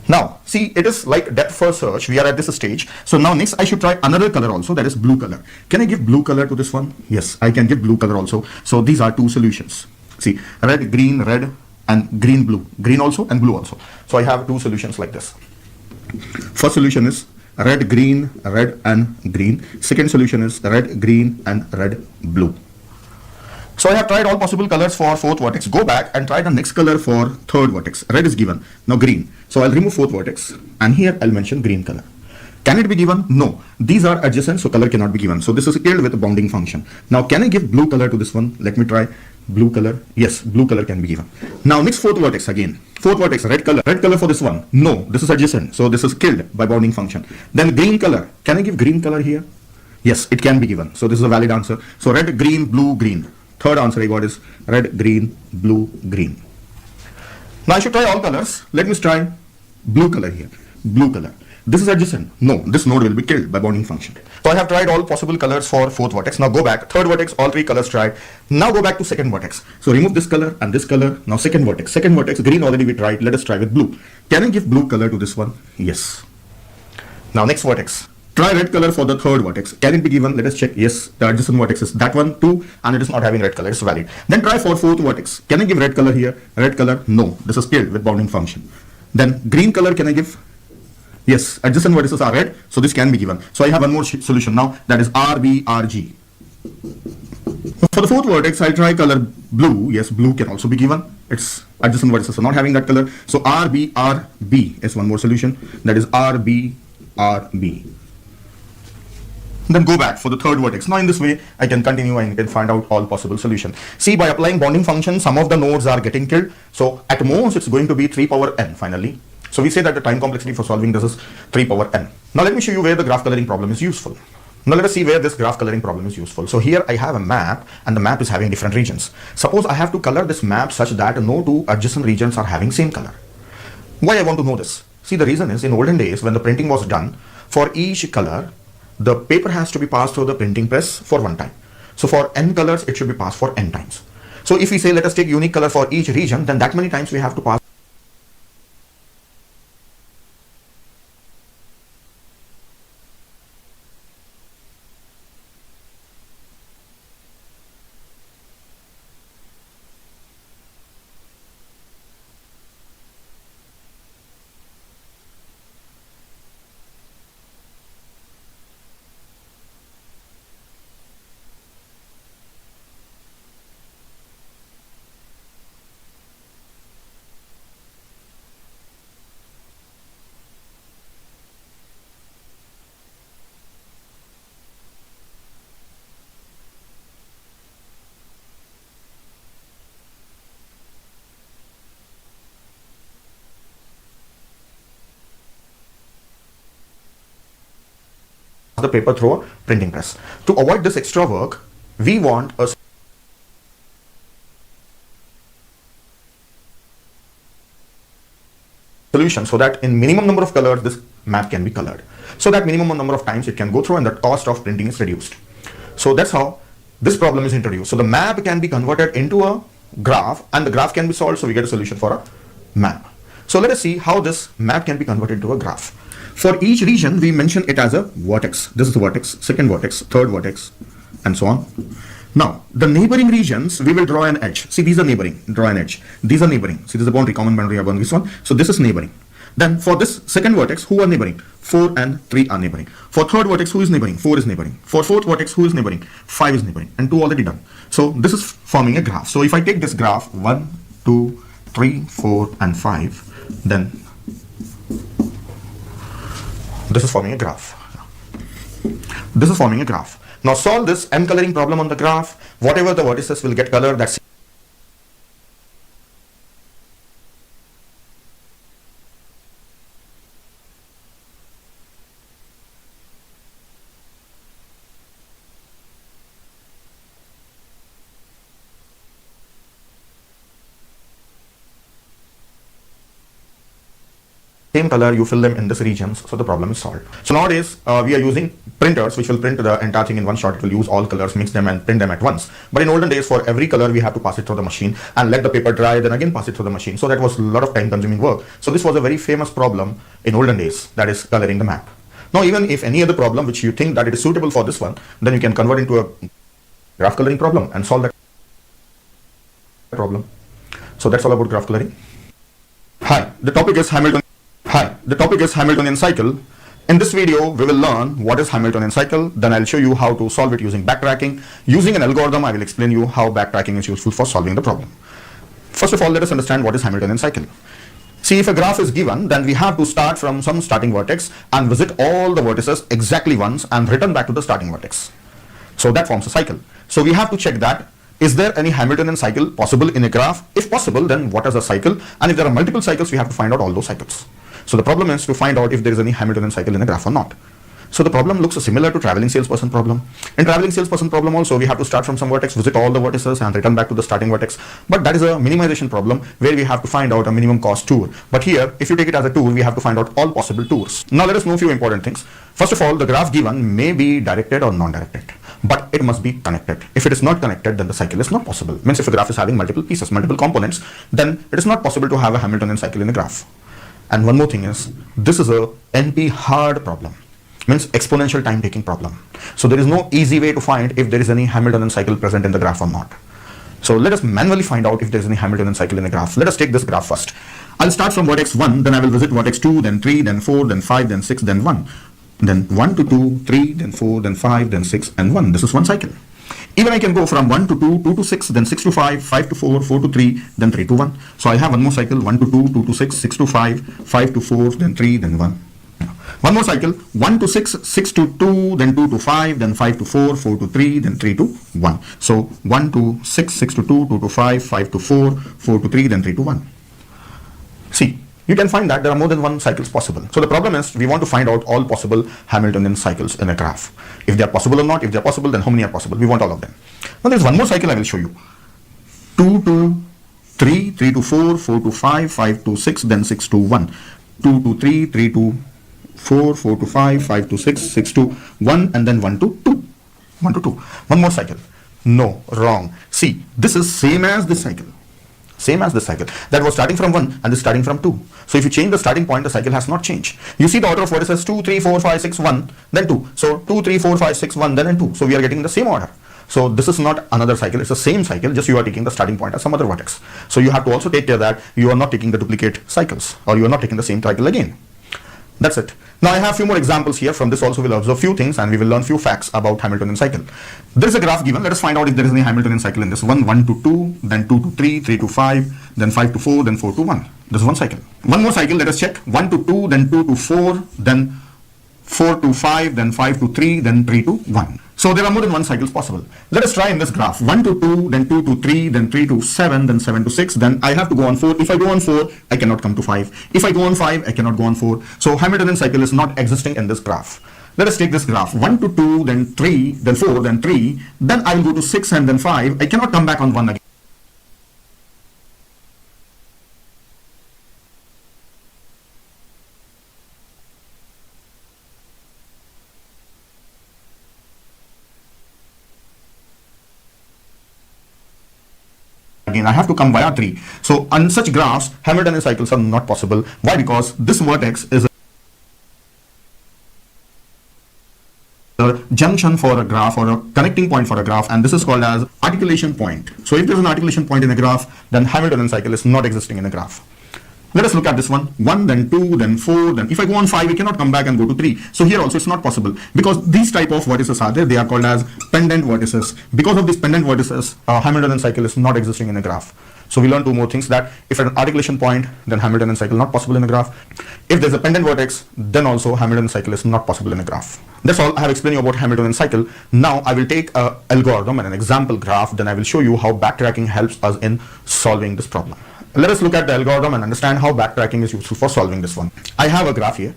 Now, see, it is like depth first search. We are at this stage. So now next I should try another color also, that is blue color. Can I give blue color to this one? Yes, I can give blue color also. So these are two solutions. See, red, and green, blue. Green also and blue also. So I have two solutions like this. First solution is red, and green. Second solution is red, green, and red, blue. So I have tried all possible colors for fourth vertex. Go back and try the next color for third vertex. Red is given. Now green. So I'll remove fourth vertex and here I'll mention green color. Can it be given? No. These are adjacent, so color cannot be given. So this is killed with a bounding function. Now can I give blue color to this one? Let me try blue color. Yes, blue color can be given. Now next fourth vertex again. Fourth vertex, red color. Red color for this one. No, this is adjacent. So this is killed by bounding function. Then green color. Can I give green color here? Yes, it can be given. So this is a valid answer. So red, green, blue, green. Third answer I got is red, green, blue, green. Now I should try all colors. Let me try blue color here. Blue color. This is adjacent. No, this node will be killed by bounding function. So I have tried all possible colors for fourth vertex. Now go back. Third vertex, all three colors tried. Now go back to second vertex. So remove this color and this color. Now second vertex. Second vertex, green already we tried. Let us try with blue. Can I give blue color to this one? Yes. Now next vertex. Try red color for the third vertex. Can it be given? Let us check. Yes, the adjacent vertex is that one too, and it is not having red color. It's valid. Then try for fourth vertex. Can I give red color here? Red color? No. This is killed with bounding function. Then green color can I give? Yes, adjacent vertices are red, so this can be given. So I have one more solution now, that is RBRG. For the fourth vertex, I'll try color blue. Yes, blue can also be given. Its adjacent vertices are not having that color. So RBRB is one more solution, that is RBRB. Then go back for the third vertex. Now in this way, I can continue and can find out all possible solutions. See, by applying bounding function, some of the nodes are getting killed. So at most, it's going to be 3 power n finally. So we say that the time complexity for solving this is 3 power n. Now let me show you where the graph coloring problem is useful. Now let us see where this graph coloring problem is useful. So here I have a map and the map is having different regions. Suppose I have to color this map such that no two adjacent regions are having same color. Why I want to know this? See, the reason is in olden days when the printing was done, for each color, the paper has to be passed through the printing press for one time. So for n colors, it should be passed for n times. So if we say let us take unique color for each region, then that many times we have to pass the paper through a printing press. To avoid this extra work, we want a solution so that in minimum number of colors this map can be colored. So that minimum number of times it can go through and the cost of printing is reduced. So that's how this problem is introduced. So the map can be converted into a graph and the graph can be solved, so we get a solution for a map. So let us see how this map can be converted into a graph. For each region, we mention it as a vertex. This is the vertex, second vertex, third vertex, and so on. Now, the neighboring regions, we will draw an edge. See, these are neighboring, draw an edge. These are neighboring. See, this is a boundary, common boundary above this one. So this is neighboring. Then for this second vertex, who are neighboring? 4 and 3 are neighboring. For third vertex, who is neighboring? 4 is neighboring. For fourth vertex, who is neighboring? 5 is neighboring. And 2 already done. So this is forming a graph. So if I take this graph, 1, 2, 3, 4, and 5, then this is forming a graph. This is forming a graph. Now solve this M coloring problem on the graph. Whatever the vertices will get color, that's same color, you fill them in this regions, so the problem is solved. So nowadays, we are using printers which will print the entire thing in one shot. It will use all colors, mix them and print them at once. But in olden days, for every color, we have to pass it through the machine and let the paper dry, then again pass it through the machine. So that was a lot of time consuming work. So this was a very famous problem in olden days, that is coloring the map. Now, even if any other problem which you think that it is suitable for this one, then you can convert into a graph coloring problem and solve that problem. So that's all about graph coloring. Hi, the topic is Hamiltonian cycle. In this video, we will learn what is Hamiltonian cycle. Then I'll show you how to solve it using backtracking. Using an algorithm, I will explain you how backtracking is useful for solving the problem. First of all, let us understand what is Hamiltonian cycle. See, if a graph is given, then we have to start from some starting vertex and visit all the vertices exactly once and return back to the starting vertex. So that forms a cycle. So we have to check that. Is there any Hamiltonian cycle possible in a graph? If possible, then what is a cycle? And if there are multiple cycles, we have to find out all those cycles. So the problem is to find out if there is any Hamiltonian cycle in a graph or not. So the problem looks similar to traveling salesperson problem. In traveling salesperson problem also, we have to start from some vertex, visit all the vertices and return back to the starting vertex. But that is a minimization problem where we have to find out a minimum cost tour. But here, if you take it as a tour, we have to find out all possible tours. Now let us know a few important things. First of all, the graph given may be directed or non-directed, but it must be connected. If it is not connected, then the cycle is not possible. Means if a graph is having multiple pieces, multiple components, then it is not possible to have a Hamiltonian cycle in a graph. And one more thing is, this is a NP hard problem. Means exponential time taking problem. So there is no easy way to find if there is any Hamiltonian cycle present in the graph or not. So let us manually find out if there is any Hamiltonian cycle in a graph. Let us take this graph first. I'll start from vertex 1, then I will visit vertex 2, then 3, then 4, then 5, then 6, then 1. Then 1 to 2, 3, then 4, then 5, then 6, and 1. This is one cycle. Even I can go from 1 to 2, 2 to 6, then 6 to 5, 5 to 4, 4 to 3, then 3 to 1. So I have one more cycle, 1 to 2, 2 to 6, 6 to 5, 5 to 4, then 3, then 1. One more cycle, 1 to 6, 6 to 2, then 2 to 5, then 5 to 4, 4 to 3, then 3 to 1. So 1 to 6, 6 to 2, 2 to 5, 5 to 4, 4 to 3, then 3 to 1. See, you can find that there are more than one cycles possible. So the problem is we want to find out all possible Hamiltonian cycles in a graph. If they are possible or not, if they are possible, then how many are possible? We want all of them. Now there is one more cycle I will show you. 2 to 3, 3 to 4, 4 to 5, 5 to 6, then 6 to 1. 2 to 3, 3 to 4, 4 to 5, 5 to 6, 6 to 1, and then 1 to 2. 1 to 2. One more cycle. No, wrong. See, this is same as this cycle. Same as this cycle. That was starting from 1 and this starting from 2. So if you change the starting point, the cycle has not changed. You see the order of vertices 2, 3, 4, 5, 6, 1, then 2. So 2, 3, 4, 5, 6, 1, then and 2. So we are getting the same order. So this is not another cycle, it's the same cycle, just you are taking the starting point as some other vertex. So you have to also take care that you are not taking the duplicate cycles, or you are not taking the same cycle again. That's it. Now I have few more examples here. From this also we'll observe few things and we will learn few facts about Hamiltonian cycle. There is a graph given. Let us find out if there is any Hamiltonian cycle in this one. 1 to 2, then 2 to 3, 3 to 5, then 5 to 4, then 4 to 1. This is one cycle. One more cycle, let us check. 1 to 2, then 2 to 4, then 4 to 5, then 5 to 3, then 3 to 1. So there are more than one cycles possible. Let us try in this graph. 1 to 2, then 2 to 3, then 3 to 7, then 7 to 6. Then I have to go on 4. If I go on 4, I cannot come to 5. If I go on 5, I cannot go on 4. So Hamiltonian cycle is not existing in this graph. Let us take this graph. 1 to 2, then 3, then 4, then 3. Then I will go to 6 and then 5. I cannot come back on 1 again. Again, I have to come via 3. So on such graphs, Hamiltonian cycles are not possible. Why? Because this vertex is a junction for a graph or a connecting point for a graph, and this is called as articulation point. So if there is an articulation point in a graph, then Hamiltonian cycle is not existing in a graph. Let us look at this one. 1, then 2, then 4, then if I go on 5, I cannot come back and go to 3. So here also it's not possible because these type of vertices are there. They are called as pendant vertices. Because of these pendant vertices, Hamiltonian cycle is not existing in a graph. So we learn two more things, that if at an articulation point, then Hamiltonian cycle not possible in a graph. If there's a pendant vertex, then also Hamiltonian cycle is not possible in a graph. That's all I have explained you about Hamiltonian cycle. Now I will take an algorithm and an example graph, then I will show you how backtracking helps us in solving this problem. Let us look at the algorithm and understand how backtracking is useful for solving this one. I have a graph here,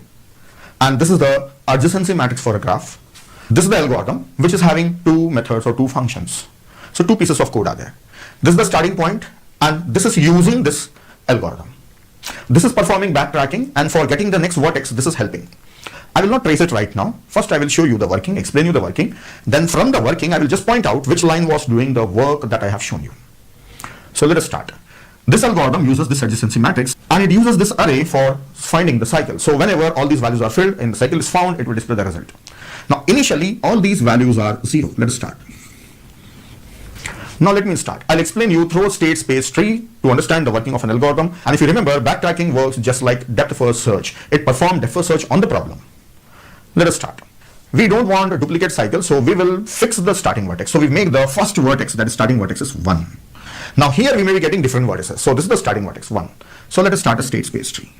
and this is the adjacency matrix for a graph. This is the algorithm, which is having two methods or two functions. So two pieces of code are there. This is the starting point, and this is using this algorithm. this is performing backtracking, and for getting the next vertex, this is helping. I will not trace it right now. First, I will show you the working, explain you the working. Then from the working, I will just point out which line was doing the work that I have shown you. So let us start. This algorithm uses this adjacency matrix, and it uses this array for finding the cycle. So whenever all these values are filled and the cycle is found, it will display the result. Now, initially, all these values are 0. Let us start. Now let me start. I'll explain you through state space tree to understand the working of an algorithm. And if you remember, backtracking works just like depth first search. It performed depth first search on the problem. Let us start. We don't want a duplicate cycle, so we will fix the starting vertex. So we make the first vertex, that is starting vertex, is 1. Now here we may be getting different vertices. So this is the starting vertex, 1. So let us start a state space tree.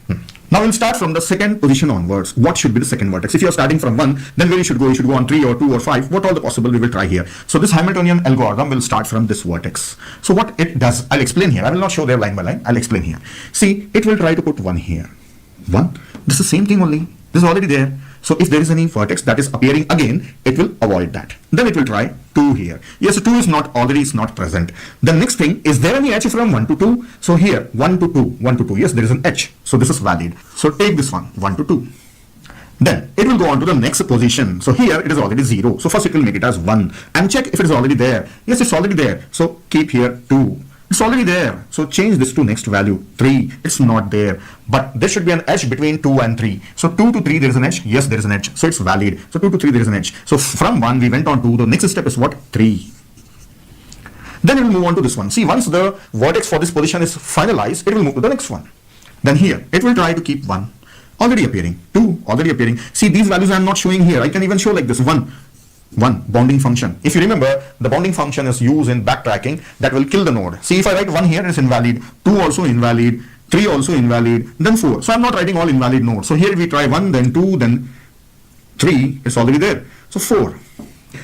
Now we'll start from the second position onwards. What should be the second vertex? If you're starting from 1, then where you should go? You should go on 3 or 2 or 5. What all the possible we will try here. So this Hamiltonian algorithm will start from this vertex. So what it does, I'll explain here. I will not show there line by line. I'll explain here. See, it will try to put 1 here. 1. This is the same thing only. This is already there. So if there is any vertex that is appearing again, it will avoid that. Then it will try 2 here. Yes, 2 is not already is not present. The next thing, is there any edge from 1 to 2? So here 1 to 2, 1 to 2. Yes, there is an edge. So this is valid. So take this one, 1 to 2. Then it will go on to the next position. So here it is already 0. So first it will make it as 1 and check if it is already there. Yes, it's already there. So keep here 2. It's already there. So change this to next value 3. It's not there. But there should be an edge between 2 and 3. So 2 to 3 there is an edge. Yes, there is an edge. So it's valid. So 2 to 3 there is an edge. So from 1 we went on to the next step is what? 3. Then it will move on to this one. See, once the vertex for this position is finalized, it will move to the next one. Then here it will try to keep 1 already appearing, 2 already appearing. See, these values I am not showing here. I can even show like this 1 bounding function. If you remember, the bounding function is used in backtracking that will kill the node. See, if I write 1 here, it's invalid, 2 also invalid, 3 also invalid, then 4. So I'm not writing all invalid nodes. So here we try 1, then 2, then 3, it's already there. So 4.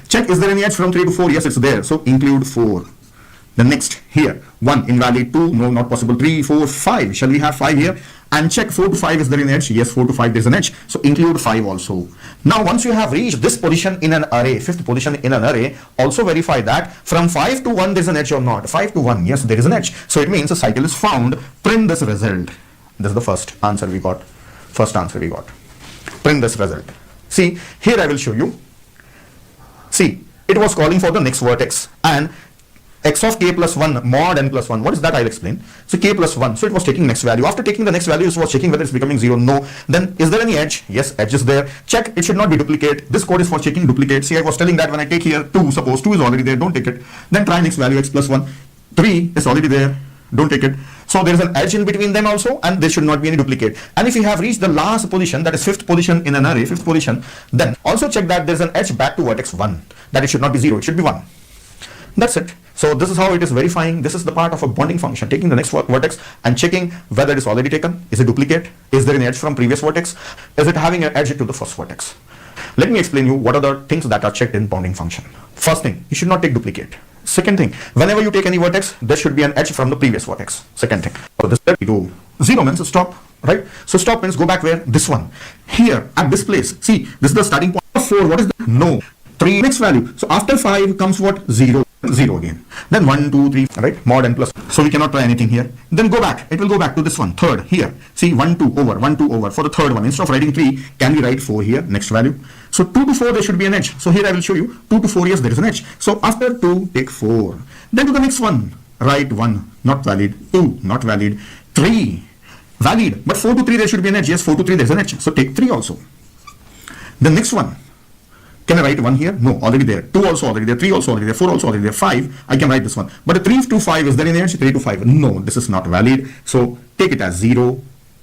Check, is there any edge from 3 to 4? Yes, it's there. So include 4. The next here, 1 invalid, 2, no, not possible, 3, 4, 5. Shall we have 5 here? And check 4 to 5, is there an edge? Yes, 4 to 5 there's an edge. So include 5 also. Now once you have reached this position in an array, 5th position in an array, also verify that from 5 to 1 there's an edge or not. 5 to 1, yes, there is an edge. So it means the cycle is found. Print this result. This is the first answer we got. Print this result. See, here I will show you. See, it was calling for the next vertex and x of k plus 1 mod n plus 1. What is that? I'll explain. So k plus 1. So it was taking next value. After taking the next value, it was checking whether it's becoming 0. No. Then is there any edge? Yes, edge is there. Check. It should not be duplicate. This code is for checking duplicate. See, I was telling that when I take here 2, suppose 2 is already there, don't take it. Then try next value x plus 1. 3 is already there. Don't take it. So there is an edge in between them also, and there should not be any duplicate. And if you have reached the last position, that is 5th position in an array, 5th position, then also check that there is an edge back to vertex 1. That it should not be 0. It should be 1. That's it. So this is how it is verifying. This is the part of a bonding function, taking the next vertex and checking whether it is already taken. Is it duplicate? Is there an edge from previous vertex? Is it having an edge to the first vertex? Let me explain you what are the things that are checked in bonding function. First thing, you should not take duplicate. Second thing, whenever you take any vertex, there should be an edge from the previous vertex. Second thing. So this we go. 0 means stop, right? So stop means go back where? This one. Here at this place. See, this is the starting point. 4, what is that? No. 3, next value. So after 5 comes what? 0. 0 again. Then 1, 2, 3, right? Mod n plus. So we cannot try anything here. Then go back. It will go back to this one. Third here. See, 1, 2 over, 1, 2 over. For the third one, instead of writing 3, can we write 4 here? Next value. So 2 to 4, there should be an edge. So here I will show you 2 to 4, yes, there is an edge. So after 2, take 4. Then to the next one. Write 1, not valid. 2, not valid. 3, valid. But 4 to 3, there should be an edge. Yes, 4 to 3, there is an edge. So take 3 also. The next one. Can I write 1 here? No, already there. 2 also already there. 3 also already there. 4 also already there. 5, I can write this one. But 3 to 5, is there any edge? 3 to 5. No, this is not valid. So take it as 0.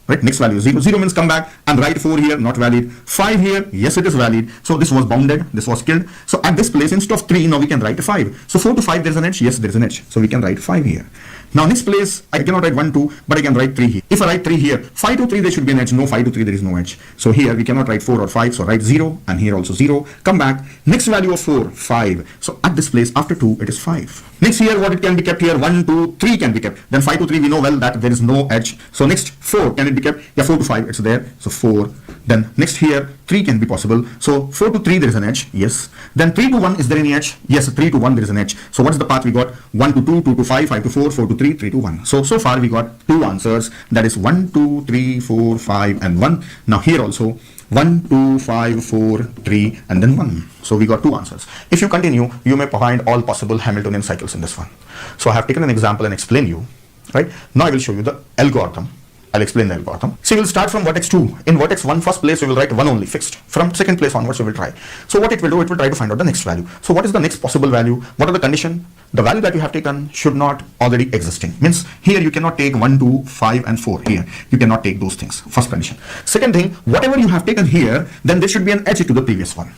Right, next value 0. 0 means come back and write 4 here, not valid. 5 here, yes, it is valid. So this was bounded, this was killed. So at this place, instead of 3, now we can write 5. So 4 to 5, there is an edge. Yes, there is an edge. So we can write 5 here. Now next place, I cannot write 1, 2, but I can write 3 here. If I write 3 here, 5 to 3, there should be an edge. No, 5 to 3, there is no edge. So here we cannot write 4 or 5. So write 0 and here also 0. Come back. Next value of 4, 5. So at this place, after 2, it is 5. Next here, what it can be kept here? 1, 2, 3 can be kept. Then 5 to 3, we know well that there is no edge. So next 4, can it be kept? Yeah, 4 to 5, it's there. So 4. Then next here 3 can be possible. So 4 to 3 there is an edge, yes. Then 3 to 1, is there any edge? Yes, 3 to 1 there is an edge. So what is the path we got? 1 to 2, 2 to 5, 5 to 4, 4 to 3, 3 to 1. So far we got 2 answers, that is 1, 2, 3, 4, 5 and 1. Now here also 1, 2, 5, 4, 3 and then 1. So we got 2 answers. If you continue, you may find all possible Hamiltonian cycles in this one. So I have taken an example and explained you, right? Now I will show you the algorithm. I'll explain the algorithm. So we'll start from vertex 2. In vertex 1, first place we will write 1 only, fixed. From second place onwards we will try. So what it will do, it will try to find out the next value. So what is the next possible value? What are the condition? The value that you have taken should not already existing. Means here you cannot take 1, 2, 5 and 4 here. You cannot take those things. First condition. Second thing, whatever you have taken here, then there should be an edge to the previous one.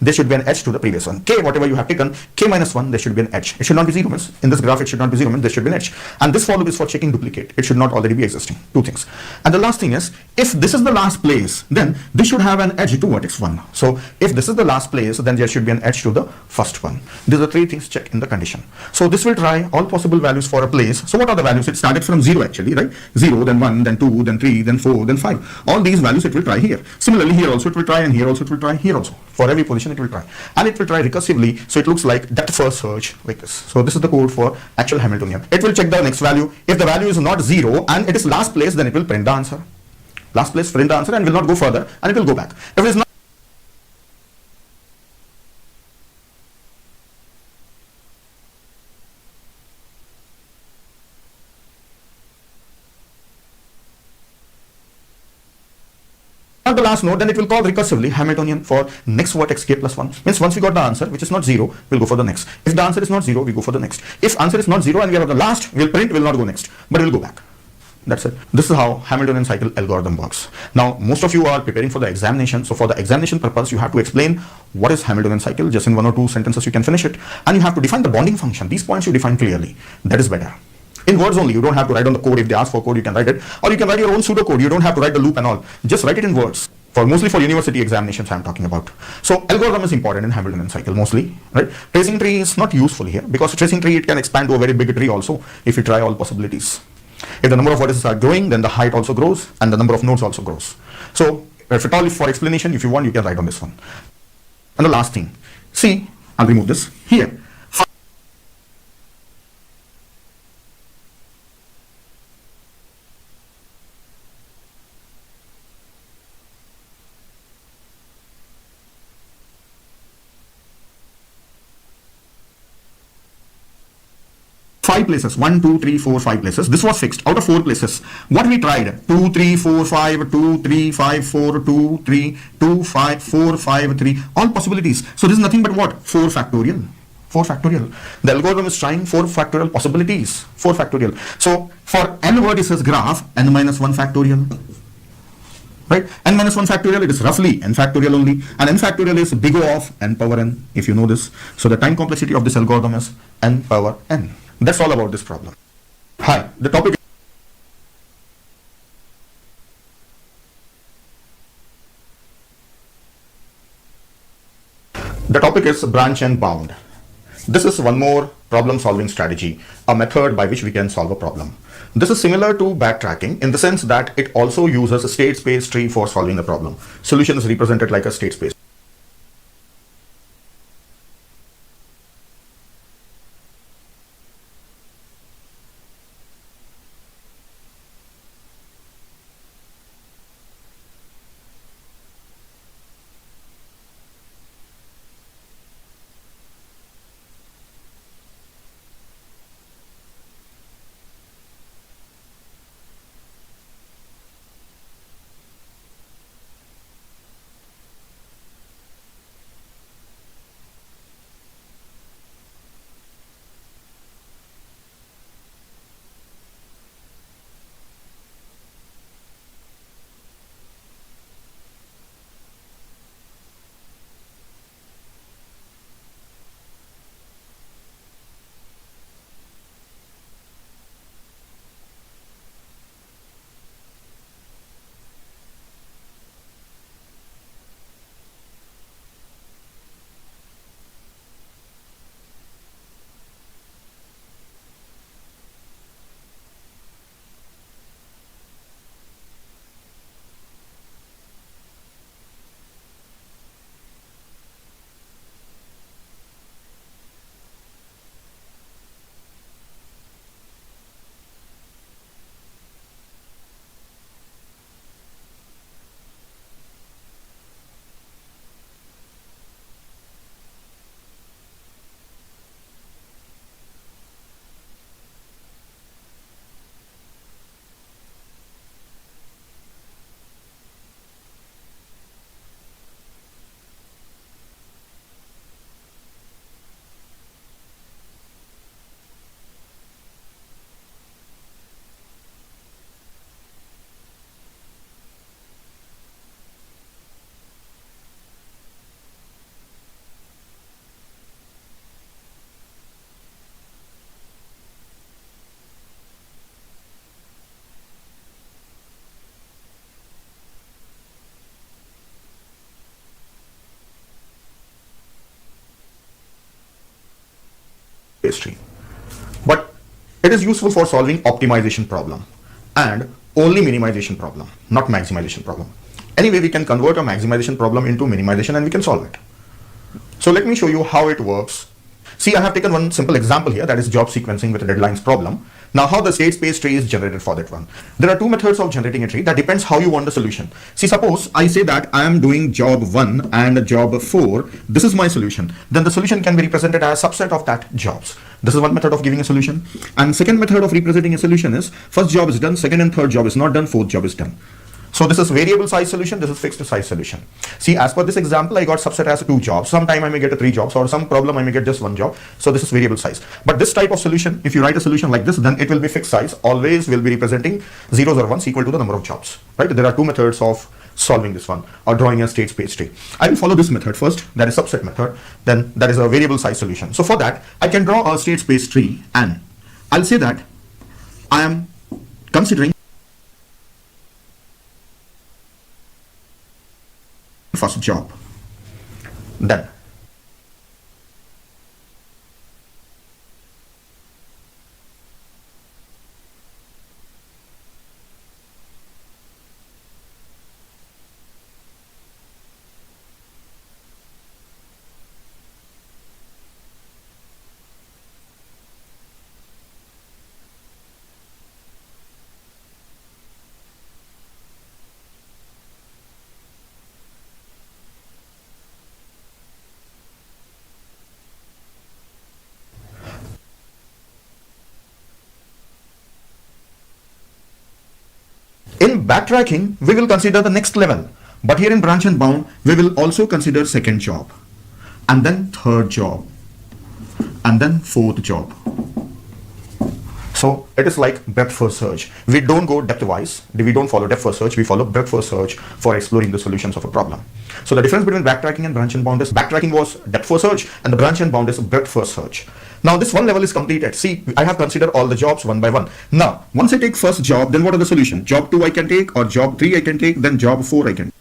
There should be an edge to the previous one. K, whatever you have taken, K minus 1, there should be an edge. It should not be 0. Means in this graph, it should not be 0. Means there should be an edge. And this for loop is for checking duplicate. It should not already be existing. 2 things. And the last thing is, if this is the last place, then this should have an edge to vertex 1. So if this is the last place, then there should be an edge to the first one. These are 3 things checked in the condition. So this will try all possible values for a place. So what are the values? It started from 0 actually, right? 0, then 1, then 2, then 3, then 4, then 5. All these values it will try here. Similarly, here also it will try, and here also it will try, here also. For every position it will try. And it will try recursively, so it looks like depth first search like this. So this is the code for actual Hamiltonian. It will check the next value. If the value is not 0 and it is last place, then it will print the answer. Last place, print the answer, and will not go further, and it will go back. If it is not the last node, then it will call recursively Hamiltonian for next vertex k plus 1. Means once we got the answer, which is not 0, we'll go for the next. If the answer is not 0, we go for the next. If answer is not 0 and we are at the last, we'll print, will not go next, but we'll go back. That's it. This is how Hamiltonian cycle algorithm works. Now, most of you are preparing for the examination. So for the examination purpose, you have to explain what is Hamiltonian cycle. Just in 1 or 2 sentences, you can finish it. And you have to define the bonding function. These points you define clearly. That is better. In words only, you don't have to write on the code. If they ask for code, you can write it. Or you can write your own pseudocode. You don't have to write the loop and all. Just write it in words. Mostly for university examinations I'm talking about. So algorithm is important in Hamiltonian cycle mostly, right? Tracing tree is not useful here because tracing tree, it can expand to a very big tree also if you try all possibilities. If the number of vertices are growing, then the height also grows and the number of nodes also grows. So if at all, for explanation, if you want, you can write on this one. And the last thing, see, I'll remove this here. Five places, 1, 2, 3, 4, 5 places. This was fixed out of 4 places. What we tried, 2, 3, 4, 5, 2, 3, 5, 4, 2, 3, 2, 5, 4, 5, 3, all possibilities. So this is nothing but what? 4 factorial. 4 factorial. The algorithm is trying 4 factorial possibilities. 4 factorial. So for n vertices graph, n minus 1 factorial. Right? N minus 1 factorial, it is roughly n factorial only. And n factorial is big O of n power n, if you know this. So the time complexity of this algorithm is n power n. That's all about this problem. Hi, the topic is branch and bound. This is one more problem solving strategy, a method by which we can solve a problem. This is similar to backtracking in the sense that it also uses a state space tree for solving the problem. Solution is represented like a state space. space tree. But it is useful for solving optimization problem and only minimization problem, not maximization problem. Anyway, we can convert a maximization problem into minimization and we can solve it. So let me show you how it works. See, I have taken one simple example here, that is job sequencing with deadlines problem. Now, how the state space tree is generated for that one. There are two methods of generating a tree. That depends how you want the solution. See, suppose I say that I am doing job 1 and job 4. This is my solution. Then the solution can be represented as a subset of that jobs. This is one method of giving a solution. And second method of representing a solution is first job is done, second and third job is not done, fourth job is done. So this is variable size solution, this is fixed size solution. See, as per this example, I got subset as 2 jobs. Sometime I may get 3 jobs, or some problem I may get just 1 job. So this is variable size. But this type of solution, if you write a solution like this, then it will be fixed size. Always will be representing zeros or ones equal to the number of jobs. Right? There are two methods of solving this one, or drawing a state space tree. I will follow this method first, that is subset method. Then that is a variable size solution. So for that, I can draw a state space tree, and I'll say that I am considering first job. Then in backtracking, we will consider the next level. But here in branch and bound, we will also consider second job, and then third job, and then fourth job. So it is like breadth first search. We don't go depth wise. We don't follow depth first search. We follow breadth first search for exploring the solutions of a problem. So the difference between backtracking and branch and bound is backtracking was depth first search, and the branch and bound is breadth first search. Now this one level is completed. See, I have considered all the jobs one by one. Now, once I take first job, then what are the solution? Job 2 I can take, or job 3 I can take, then job 4 I can.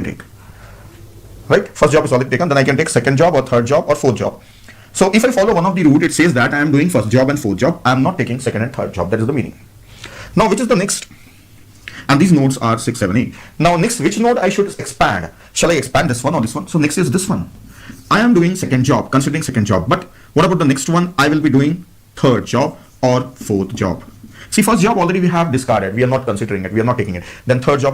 take. Right? First job is already taken, then I can take second job or third job or fourth job. So if I follow one of the route, it says that I am doing first job and fourth job. I am not taking second and third job. That is the meaning. Now, which is the next? And these nodes are 6, 7, 8. Now, next, which node I should expand? Shall I expand this one or this one? So next is this one. I am doing second job, considering second job. But what about the next one? I will be doing third job or fourth job. See, first job already we have discarded. We are not considering it. We are not taking it. Then third job.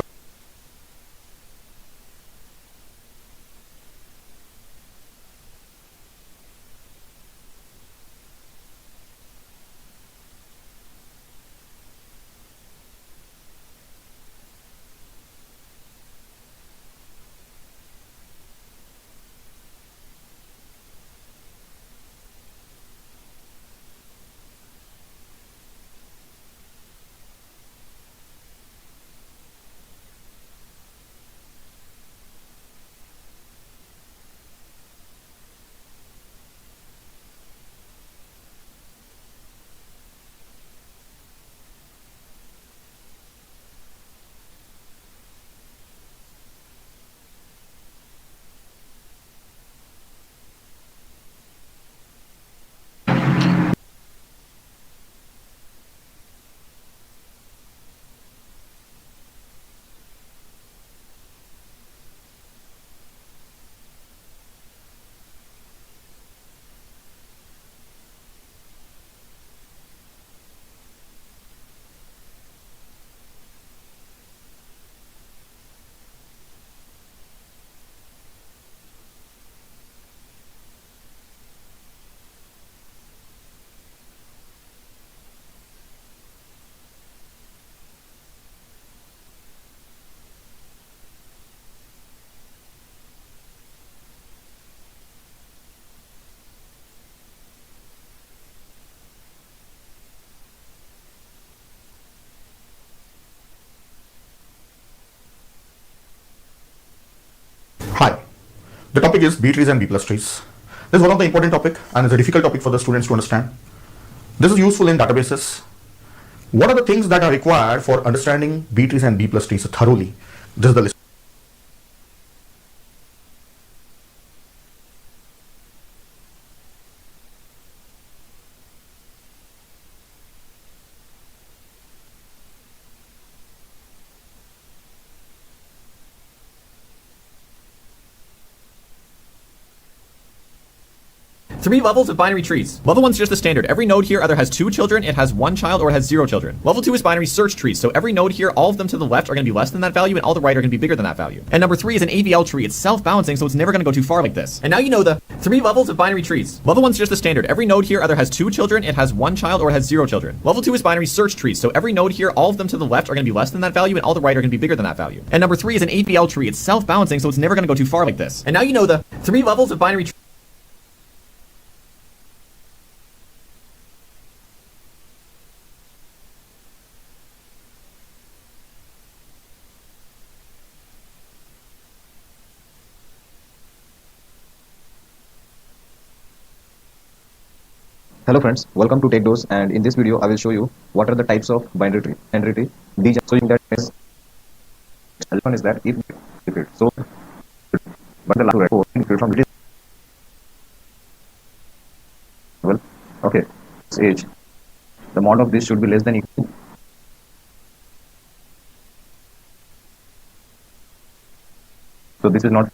Hi, the topic is B trees and B plus trees. This is one of the important topic and is a difficult topic for the students to understand. This is useful in databases. What are the things that are required for understanding B trees and B plus trees thoroughly? This is the list. Three levels of binary trees. Level 1 is just the standard. Every node here either has 2 children, it has 1 child, or it has 0 children. Level 2 is binary search trees. So every node here, all of them to the left are going to be less than that value, and all the right are going to be bigger than that value. And number 3 is an AVL tree. It's self-balancing, so it's never going to go too far like this. And now you know the 3 levels of binary trees. Level 1 is just the standard. Every node here either has 2 children, it has 1 child, or it has 0 children. Level 2 is binary search trees. So every node here, all of them to the left are going to be less than that value, and all the right are going to be bigger than that value. And number 3 is an AVL tree. It's self-balancing, so it's never going to go too far like this. And now you know the 3 levels of binary trees. Hello friends, welcome to TechDose, and in this video I will show you what are the types of binary tree. So you that is one is that if it so but the last two from it well okay age the mod of this should be less than equal. So this is not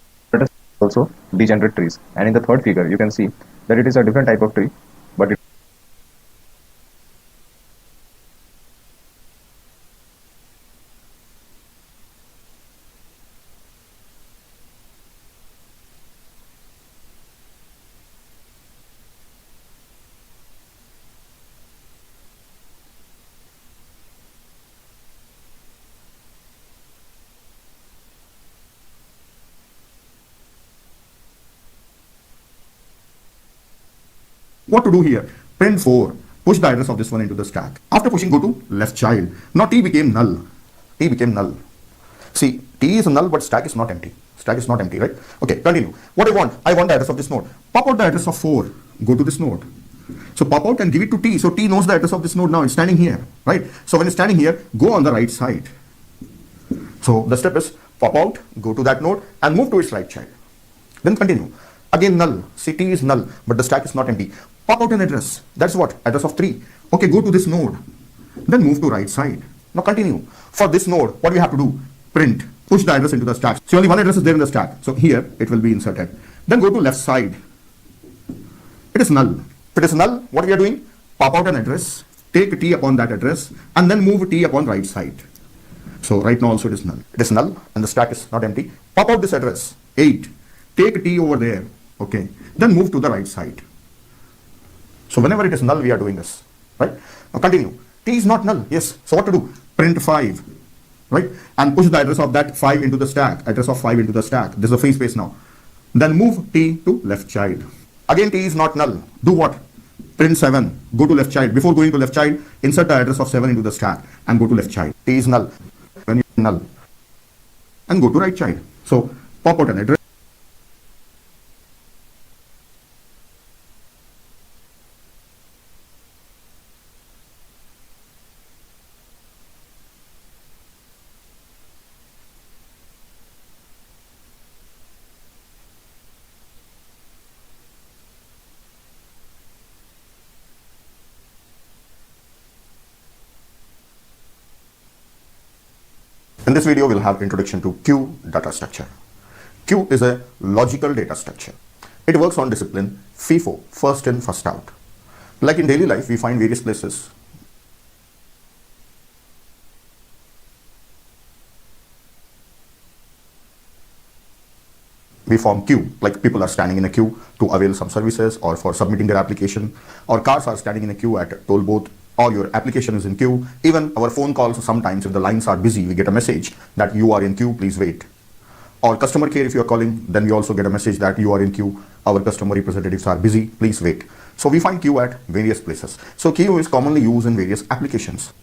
also degenerate trees, and in the third figure you can see that it is a different type of tree, but it What to do here? Print 4. Push the address of this one into the stack. After pushing, go to left child. Now T became null. T became null. See, T is null, but stack is not empty. Stack is not empty, right? Okay, continue. What I want? I want the address of this node. Pop out the address of 4. Go to this node. So pop out and give it to T. So T knows the address of this node now. It's standing here, right? So when it's standing here, go on the right side. So the step is Pop out, go to that node and move to its right child. Then continue. Again null. See, T is null, but the stack is not empty. Pop out an address. That's what? Address of 3. Okay, go to this node. Then move to right side. Now continue. For this node, what we have to do? Print. Push the address into the stack. So only one address is there in the stack. So here it will be inserted. Then go to left side. It is null. If it is null, what we are doing? Pop out an address, take T upon that address, and then move T upon right side. So right now also it is null. It is null and the stack is not empty. Pop out this address, 8. Take T over there. Okay. Then move to the right side. So whenever it is null, we are doing this. Right? Now continue. T is not null. Yes. So what to do? Print 5. Right? And push the address of that 5 into the stack. Address of 5 into the stack. This is a free space now. Then move T to left child. Again, T is not null. Do what? Print 7. Go to left child. Before going to left child, insert the address of 7 into the stack and go to left child. T is null. When you null. And go to right child. So pop out an address. In this video, we'll have introduction to Q data structure. Q is a logical data structure. It works on discipline FIFO, first in, first out. Like in daily life, we find various places. We form queue, like people are standing in a queue to avail some services or for submitting their application, or cars are standing in a queue at toll booth, or your application is in queue. Even our phone calls, sometimes if the lines are busy, we get a message that you are in queue, please wait. Or customer care, if you are calling, then we also get a message that you are in queue, our customer representatives are busy, please wait. So we find queue at various places. So queue is commonly used in various applications.